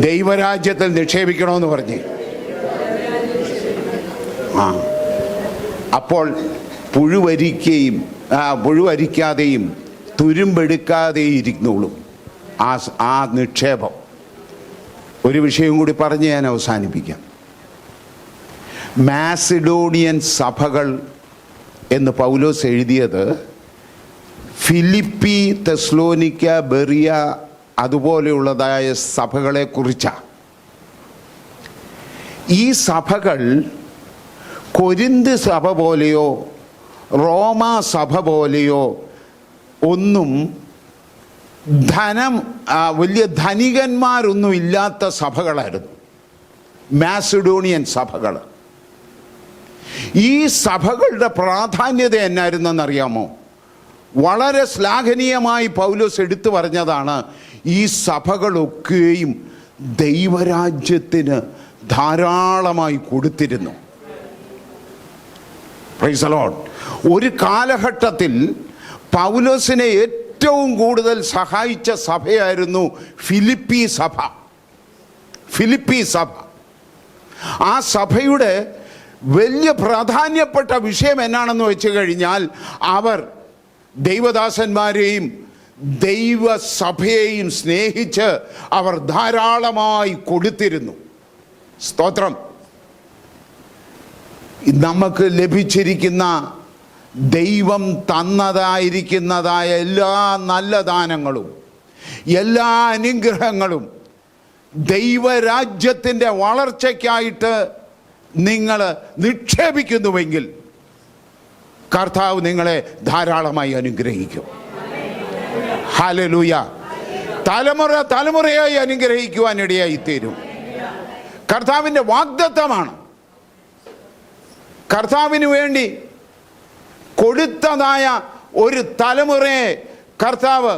ദൈവരാജ്യത്തിൽ നിക്ഷേപിക്കണമെന്ന് പറഞ്ഞ്. അപ്പോൾ പുഴുവരിക്കാതെയും തുരുമ്പെടുക്കാതെയും ഇരിക്കുന്നോളും ആ നിക്ഷേപം. ഒരു വിഷയം കൂടി പറഞ്ഞ് ഞാൻ അവസാനിപ്പിക്കാം. മാസിഡോണിയൻ സഭകൾ എന്ന് പൗലോസ് എഴുതിയത് ഫിലിപ്പി, തെസ്ലോനിക്ക, ബെറിയ അതുപോലെയുള്ളതായ സഭകളെ കുറിച്ചാണ്. ഈ സഭകൾ കൊരിന്ത് സഭ പോലെയോ റോമാ സഭ പോലെയോ ഒന്നും വലിയ ധനികന്മാരൊന്നും ഇല്ലാത്ത സഭകളായിരുന്നു മാസിഡോണിയൻ സഭകൾ. ഈ സഭകളുടെ പ്രാധാന്യത എന്നായിരുന്നെന്നറിയാമോ? വളരെ ശ്ലാഘനീയമായി പൗലോസ് എടുത്തു പറഞ്ഞതാണ്, ഈ സഭകളൊക്കെയും ദൈവരാജ്യത്തിന് ധാരാളമായി കൊടുത്തിരുന്നു. Price the Lord. ഒരു കാലഘട്ടത്തിൽ പൗലോസിനെ ഏറ്റവും കൂടുതൽ സഹായിച്ച സഭയായിരുന്നു ഫിലിപ്പി സഭ. ആ സഭയുടെ വലിയ പ്രാധാന്യപ്പെട്ട വിഷയം എന്നാണെന്ന് വെച്ച് കഴിഞ്ഞാൽ, അവർ ദൈവദാസന്മാരെയും ദൈവസഭയെയും സ്നേഹിച്ച് അവർ ധാരാളമായി കൊടുത്തിരുന്നു. സ്തോത്രം. നമുക്ക് ലഭിച്ചിരിക്കുന്ന ദൈവം തന്നതായിരിക്കുന്നതായ എല്ലാ നല്ല ദാനങ്ങളും എല്ലാ അനുഗ്രഹങ്ങളും ദൈവരാജ്യത്തിൻ്റെ വളർച്ചയ്ക്കായിട്ട് നിങ്ങൾ നിക്ഷേപിക്കുന്നുവെങ്കിൽ കർത്താവ് നിങ്ങളെ ധാരാളമായി അനുഗ്രഹിക്കും. ഹല്ലേലൂയ. തലമുറയായി അനുഗ്രഹിക്കുവാൻ ഇടയായിത്തീരും. കർത്താവിൻ്റെ വാഗ്ദത്തമാണ്. കർത്താവിന് വേണ്ടി കൊടുത്തതായ ഒരു തലമുറയെ കർത്താവ്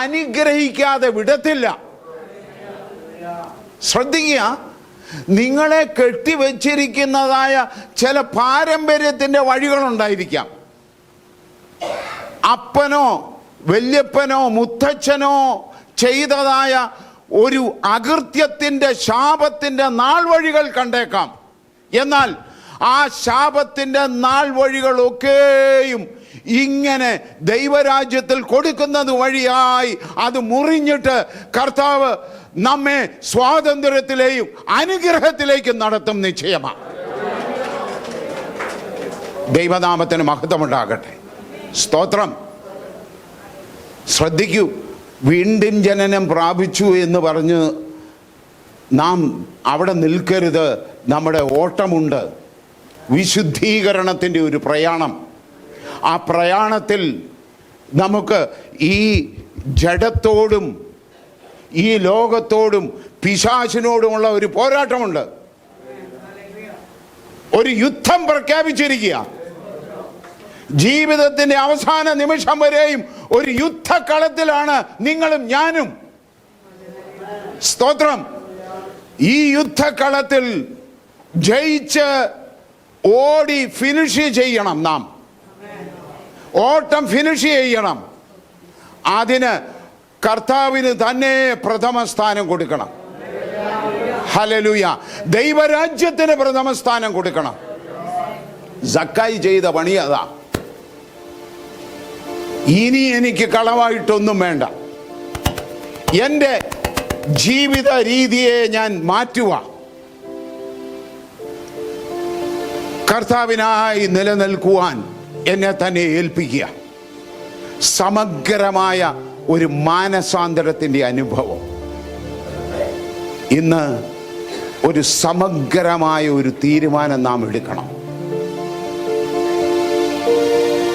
അനുഗ്രഹിക്കാതെ വിടത്തില്ല. ശ്രദ്ധിക്കുക, നിങ്ങളെ കെട്ടിവെച്ചിരിക്കുന്നതായ ചില പാരമ്പര്യത്തിൻ്റെ വഴികളുണ്ടായിരിക്കാം. അപ്പനോ വല്യപ്പനോ മുത്തച്ഛനോ ചെയ്തതായ ഒരു അകൃത്യത്തിൻ്റെ ശാപത്തിൻ്റെ നാൾ വഴികൾ കണ്ടേക്കാം. എന്നാൽ ആ ശാപത്തിൻ്റെ നാൾ വഴികളൊക്കെയും ഇങ്ങനെ ദൈവരാജ്യത്തിൽ കൊടുക്കുന്നത് വഴിയായി അത് മുറിഞ്ഞിട്ട് കർത്താവ് നമ്മെ സ്വാതന്ത്ര്യത്തിലേക്കും അനുഗ്രഹത്തിലേക്കും നടത്തും നിശ്ചയമാണ്. ദൈവനാമത്തിന് മഹത്വമുണ്ടാകട്ടെ. സ്തോത്രം. ശ്രദ്ധിക്കൂ, വീണ്ടും ജനനം പ്രാപിച്ചു എന്ന് പറഞ്ഞ് നാം അവിടെ നിൽക്കരുത്. നമ്മുടെ ഓട്ടമുണ്ട്, വിശുദ്ധീകരണത്തിൻ്റെ ഒരു പ്രയാണം. ആ പ്രയാണത്തിൽ നമുക്ക് ഈ ജഡത്തോടും ഈ ലോകത്തോടും പിശാചിനോടുമുള്ള ഒരു പോരാട്ടമുണ്ട്. ഒരു യുദ്ധം പ്രഖ്യാപിച്ചിരിക്കുക. ജീവിതത്തിൻ്റെ അവസാന നിമിഷം വരെയും ഒരു യുദ്ധക്കളത്തിലാണ് നിങ്ങളും ഞാനും. സ്തോത്രം. ഈ യുദ്ധക്കളത്തിൽ ജയിച്ച് ഓടി ഫിനിഷ് ചെയ്യണം. നാം ഓട്ടം ഫിനിഷ് ചെയ്യണം. അതിന് കർത്താവിന് തന്നെ പ്രഥമ സ്ഥാനം കൊടുക്കണം. ഹല്ലേലൂയ. ദൈവരാജ്യത്തിന് പ്രഥമ സ്ഥാനം കൊടുക്കണം. സക്കായി ചെയ്ത പണി അതാ. ഇനി എനിക്ക് കളവായിട്ടൊന്നും വേണ്ട. എൻ്റെ ജീവിത രീതിയെ ഞാൻ മാറ്റുക. കർത്താവിനായി നിലനിൽക്കുവാൻ എന്നെ തന്നെ ഏൽപ്പിക്കുക. സമഗ്രമായ ഒരു മാനസാന്തരത്തിൻ്റെ അനുഭവം. ഇന്ന് ഒരു സമഗ്രമായ ഒരു തീരുമാനം നാം എടുക്കണം.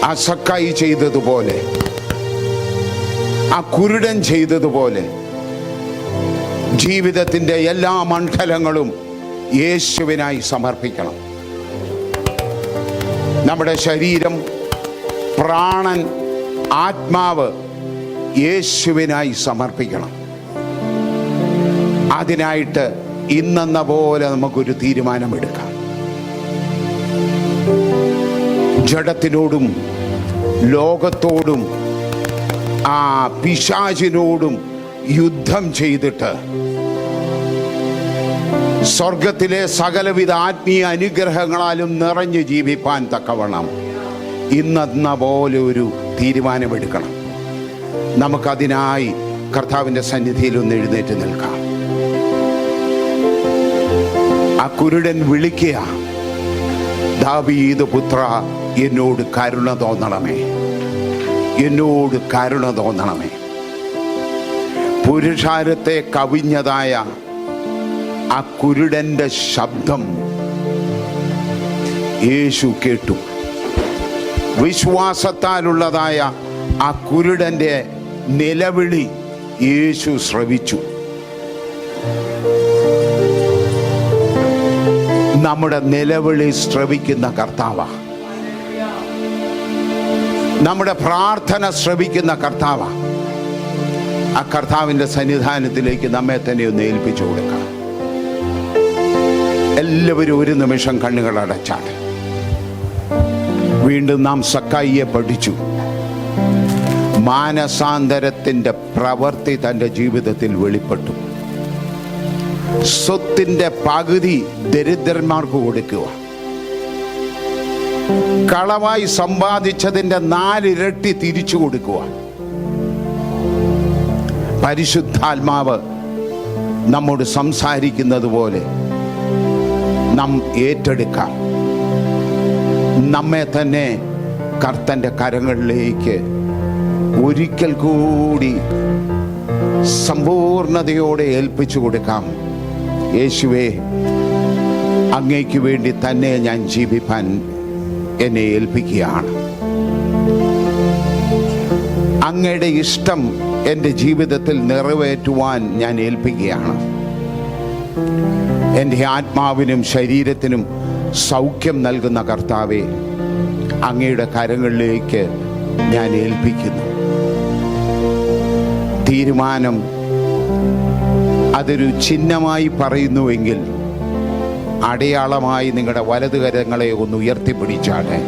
ആ സക്കായി ചെയ്തതുപോലെ, ആ കുരുടൻ ചെയ്തതുപോലെ ജീവിതത്തിൻ്റെ എല്ലാ മണ്ഡലങ്ങളും യേശുവിനായി സമർപ്പിക്കണം. നമ്മുടെ ശരീരം, പ്രാണൻ, ആത്മാവ് യേശുവിനായി സമർപ്പിക്കണം. അതിനായിട്ട് ഇന്നെന്ന പോലെ നമുക്കൊരു തീരുമാനമെടുക്കാം. ജഡത്തിനോടും ലോകത്തോടും ആ പിശാചിനോടും യുദ്ധം ചെയ്തിട്ട് സ്വർഗത്തിലെ സകലവിധ ആത്മീയ അനുഗ്രഹങ്ങളാലും നിറഞ്ഞു ജീവിപ്പാൻ തക്കവണ്ണം ഇന്നെന്ന പോലെ ഒരു തീരുമാനമെടുക്കണം. നമുക്കതിനായി കർത്താവിൻ്റെ സന്നിധിയിൽ ഒന്ന് എഴുന്നേറ്റ് നിൽക്കാം. ആ കുരുടൻ വിളിക്കുക, ദാവീദ് പുത്ര, എന്നോട് കരുണ തോന്നണമേ, എന്നോട് കരുണ തോന്നണമേ. പുരുഷാരത്തെ കവിഞ്ഞതായ ആ കുരുടന്റെ ശബ്ദം യേശു കേട്ടു. വിശ്വാസത്താലുള്ളതായ ആ കുരുടന്റെ നിലവിളി യേശു ശ്രവിച്ചു. നമ്മുടെ നിലവിളി ശ്രവിക്കുന്ന കർത്താവാ. നമ്മുടെ പ്രാർത്ഥന ശ്രവിക്കുന്ന കർത്താവാ. ആ കർത്താവിൻ്റെ സന്നിധാനത്തിലേക്ക് നമ്മെ തന്നെ ഒന്ന് ഏൽപ്പിച്ചു കൊടുക്കാം. എല്ലാവരും ഒരു നിമിഷം കണ്ണുകൾ അടച്ചാണ്. വീണ്ടും നാം സക്കായിയെ പഠിച്ചു. മാനസാന്തരത്തിൻ്റെ പ്രവൃത്തി തൻ്റെ ജീവിതത്തിൽ വെളിപ്പെട്ടു. സ്വത്തിൻ്റെ പകുതി ദരിദ്രന്മാർക്ക് കൊടുക്കുക. കളവായി സമ്പാദിച്ചതിൻ്റെ 4 ഇരട്ടി തിരിച്ചു കൊടുക്കുക. പരിശുദ്ധാത്മാവ് നമ്മോട് സംസാരിക്കുന്നത് പോലെ നാം ഏറ്റെടുക്കാം. നമ്മെ തന്നെ കർത്തൻ്റെ കരങ്ങളിലേക്ക് ഒരിക്കൽ കൂടി സമ്പൂർണതയോടെ ഏൽപ്പിച്ചു കൊടുക്കാം. യേശുവേ, അങ്ങയ്ക്ക് വേണ്ടി തന്നെ ഞാൻ ജീവിപ്പാൻ എന്നെ ഏൽപ്പിക്കുകയാണ്. അങ്ങയുടെ ഇഷ്ടം എൻ്റെ ജീവിതത്തിൽ നിറവേറ്റുവാൻ ഞാൻ ഏൽപ്പിക്കുകയാണ്. എൻ്റെ ആത്മാവിനും ശരീരത്തിനും സൗഖ്യം നൽകുന്ന കർത്താവേ, അങ്ങയുടെ കരങ്ങളിലേക്ക് ഞാൻ ഏൽപ്പിക്കുന്നു. തീരുമാനം അതൊരു ചിഹ്നമായി പറയുന്നുവെങ്കിൽ അടയാളമായി നിങ്ങളുടെ വലതുകരങ്ങളെ ഒന്ന് ഉയർത്തിപ്പിടിച്ചാട്ടെ.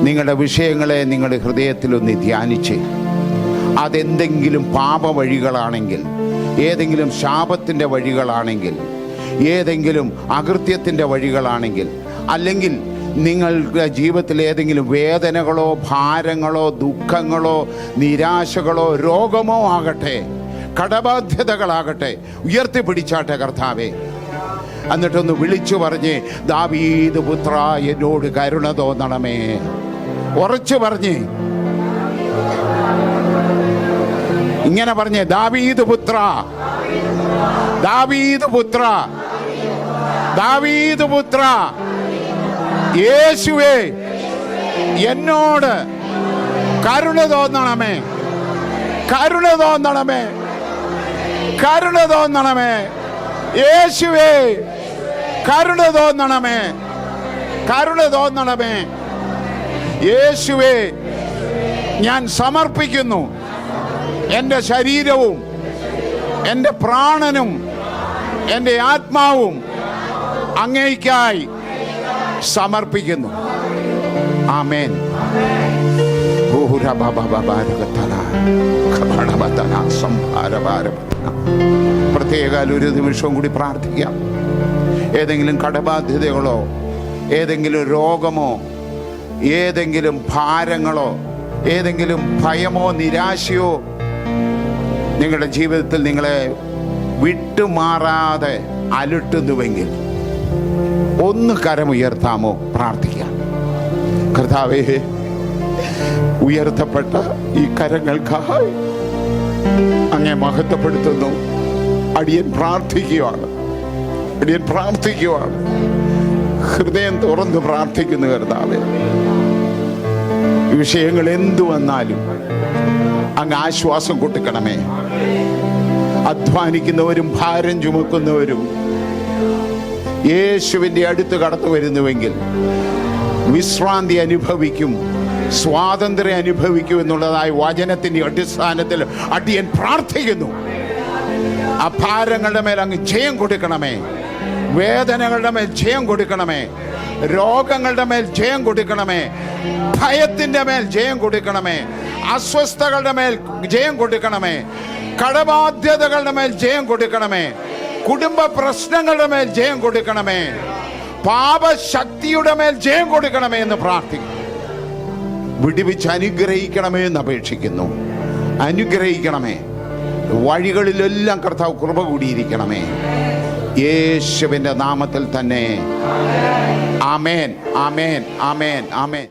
നിങ്ങളുടെ വിഷയങ്ങളെ നിങ്ങളുടെ ഹൃദയത്തിലൊന്ന് ധ്യാനിച്ച്, അതെന്തെങ്കിലും പാപവഴികളാണെങ്കിൽ, ഏതെങ്കിലും ശാപത്തിൻ്റെ വഴികളാണെങ്കിൽ, ഏതെങ്കിലും അകൃത്യത്തിൻ്റെ വഴികളാണെങ്കിൽ, അല്ലെങ്കിൽ നിങ്ങളുടെ ജീവിതത്തിൽ ഏതെങ്കിലും വേദനകളോ ഭാരങ്ങളോ ദുഃഖങ്ങളോ നിരാശകളോ രോഗമോ ആകട്ടെ, കടബാധ്യതകളാകട്ടെ, ഉയർത്തിപ്പിടിച്ചാട്ടെ കർത്താവേ. എന്നിട്ടൊന്ന് വിളിച്ചു പറഞ്ഞ്, ദാവീദ് പുത്ര എന്നോട് കരുണ തോന്നണമേ. ഉറച്ചു പറഞ്ഞ് ഇങ്ങനെ പറഞ്ഞേ, ദാവീദ് പുത്ര, ദാവീദ് പുത്ര, ദാവീദ് പുത്ര, യേശുവേ എന്നോട് കരുണ തോന്നണമേ, കരുണ തോന്നണമേ, കരുണ തോന്നണമേ. യേശുവേ കരുണ തോന്നണമേ, കരുണ തോന്നണമേ. യേശുവേ ഞാൻ സമർപ്പിക്കുന്നു എൻ്റെ ശരീരവും എൻ്റെ പ്രാണനും എൻ്റെ ആത്മാവും അങ്ങേയ്ക്കായി സമർപ്പിക്കുന്നു. ആമേൻ. പ്രത്യേകാൽ ഒരു നിമിഷവും കൂടി പ്രാർത്ഥിക്കാം. ഏതെങ്കിലും കടബാധ്യതകളോ, ഏതെങ്കിലും രോഗമോ, ഏതെങ്കിലും ഭാരങ്ങളോ, ഏതെങ്കിലും ഭയമോ നിരാശയോ നിങ്ങളുടെ ജീവിതത്തിൽ നിങ്ങളെ വിട്ടുമാറാതെ അലട്ടുന്നുവെങ്കിൽ ഒന്ന് കരമുയർത്താമോ? പ്രാർത്ഥിക്കാം. കർത്താവേ, ഉയർത്തപ്പെട്ട ഈ കരങ്ങൾക്കായി അങ്ങേ മഹത്വപ്പെടുത്തുന്നു. അടിയൻ പ്രാർത്ഥിക്കുകയാണ്, അടിയൻ പ്രാർത്ഥിക്കുകയാണ്. ഹൃദയം തുറന്ന് പ്രാർത്ഥിക്കുന്നു കർത്താവേ. വിഷയങ്ങൾ എന്തു വന്നാലും അങ്ങ് ആശ്വാസം കൊടുക്കണമേ. അധ്വാനിക്കുന്നവരും ഭാരം ചുമക്കുന്നവരും യേശുവിൻ്റെ അടുത്ത് കടന്നു വരുന്നുവെങ്കിൽ വിശ്രാന്തി അനുഭവിക്കും, സ്വാതന്ത്ര്യം അനുഭവിക്കും എന്നുള്ളതായ വചനത്തിൻ്റെ അടിസ്ഥാനത്തിൽ അടിയൻ പ്രാർത്ഥിക്കുന്നു. ആ ഭാരങ്ങളുടെ മേൽ അങ്ങ് ജയം കൊടുക്കണമേ, വേദനകളുടെ മേൽ ജയം കൊടുക്കണമേ, രോഗങ്ങളുടെ മേൽ ജയം കൊടുക്കണമേ, ഭയത്തിൻ്റെ മേൽ ജയം കൊടുക്കണമേ, അസ്വസ്ഥതകളുടെ മേൽ ജയം കൊടുക്കണമേ, കടബാധ്യതകളുടെ മേൽ ജയം കൊടുക്കണമേ, കുടുംബ പ്രശ്നങ്ങളുടെ മേൽ ജയം കൊടുക്കണമേ, പാപശക്തിയുടെ മേൽ ജയം കൊടുക്കണമേ എന്ന് പ്രാർത്ഥിക്കുന്നു. വിടിവിച്ച് അനുഗ്രഹിക്കണമേ എന്ന് അപേക്ഷിക്കുന്നു. അനുഗ്രഹിക്കണമേ. വഴികളിലെല്ലാം കർത്താവ് കൃപ കൂടിയിരിക്കണമേ. യേശുവിൻ്റെ നാമത്തിൽ തന്നെ. ആമേൻ, ആമേൻ, ആമേൻ, ആമേൻ.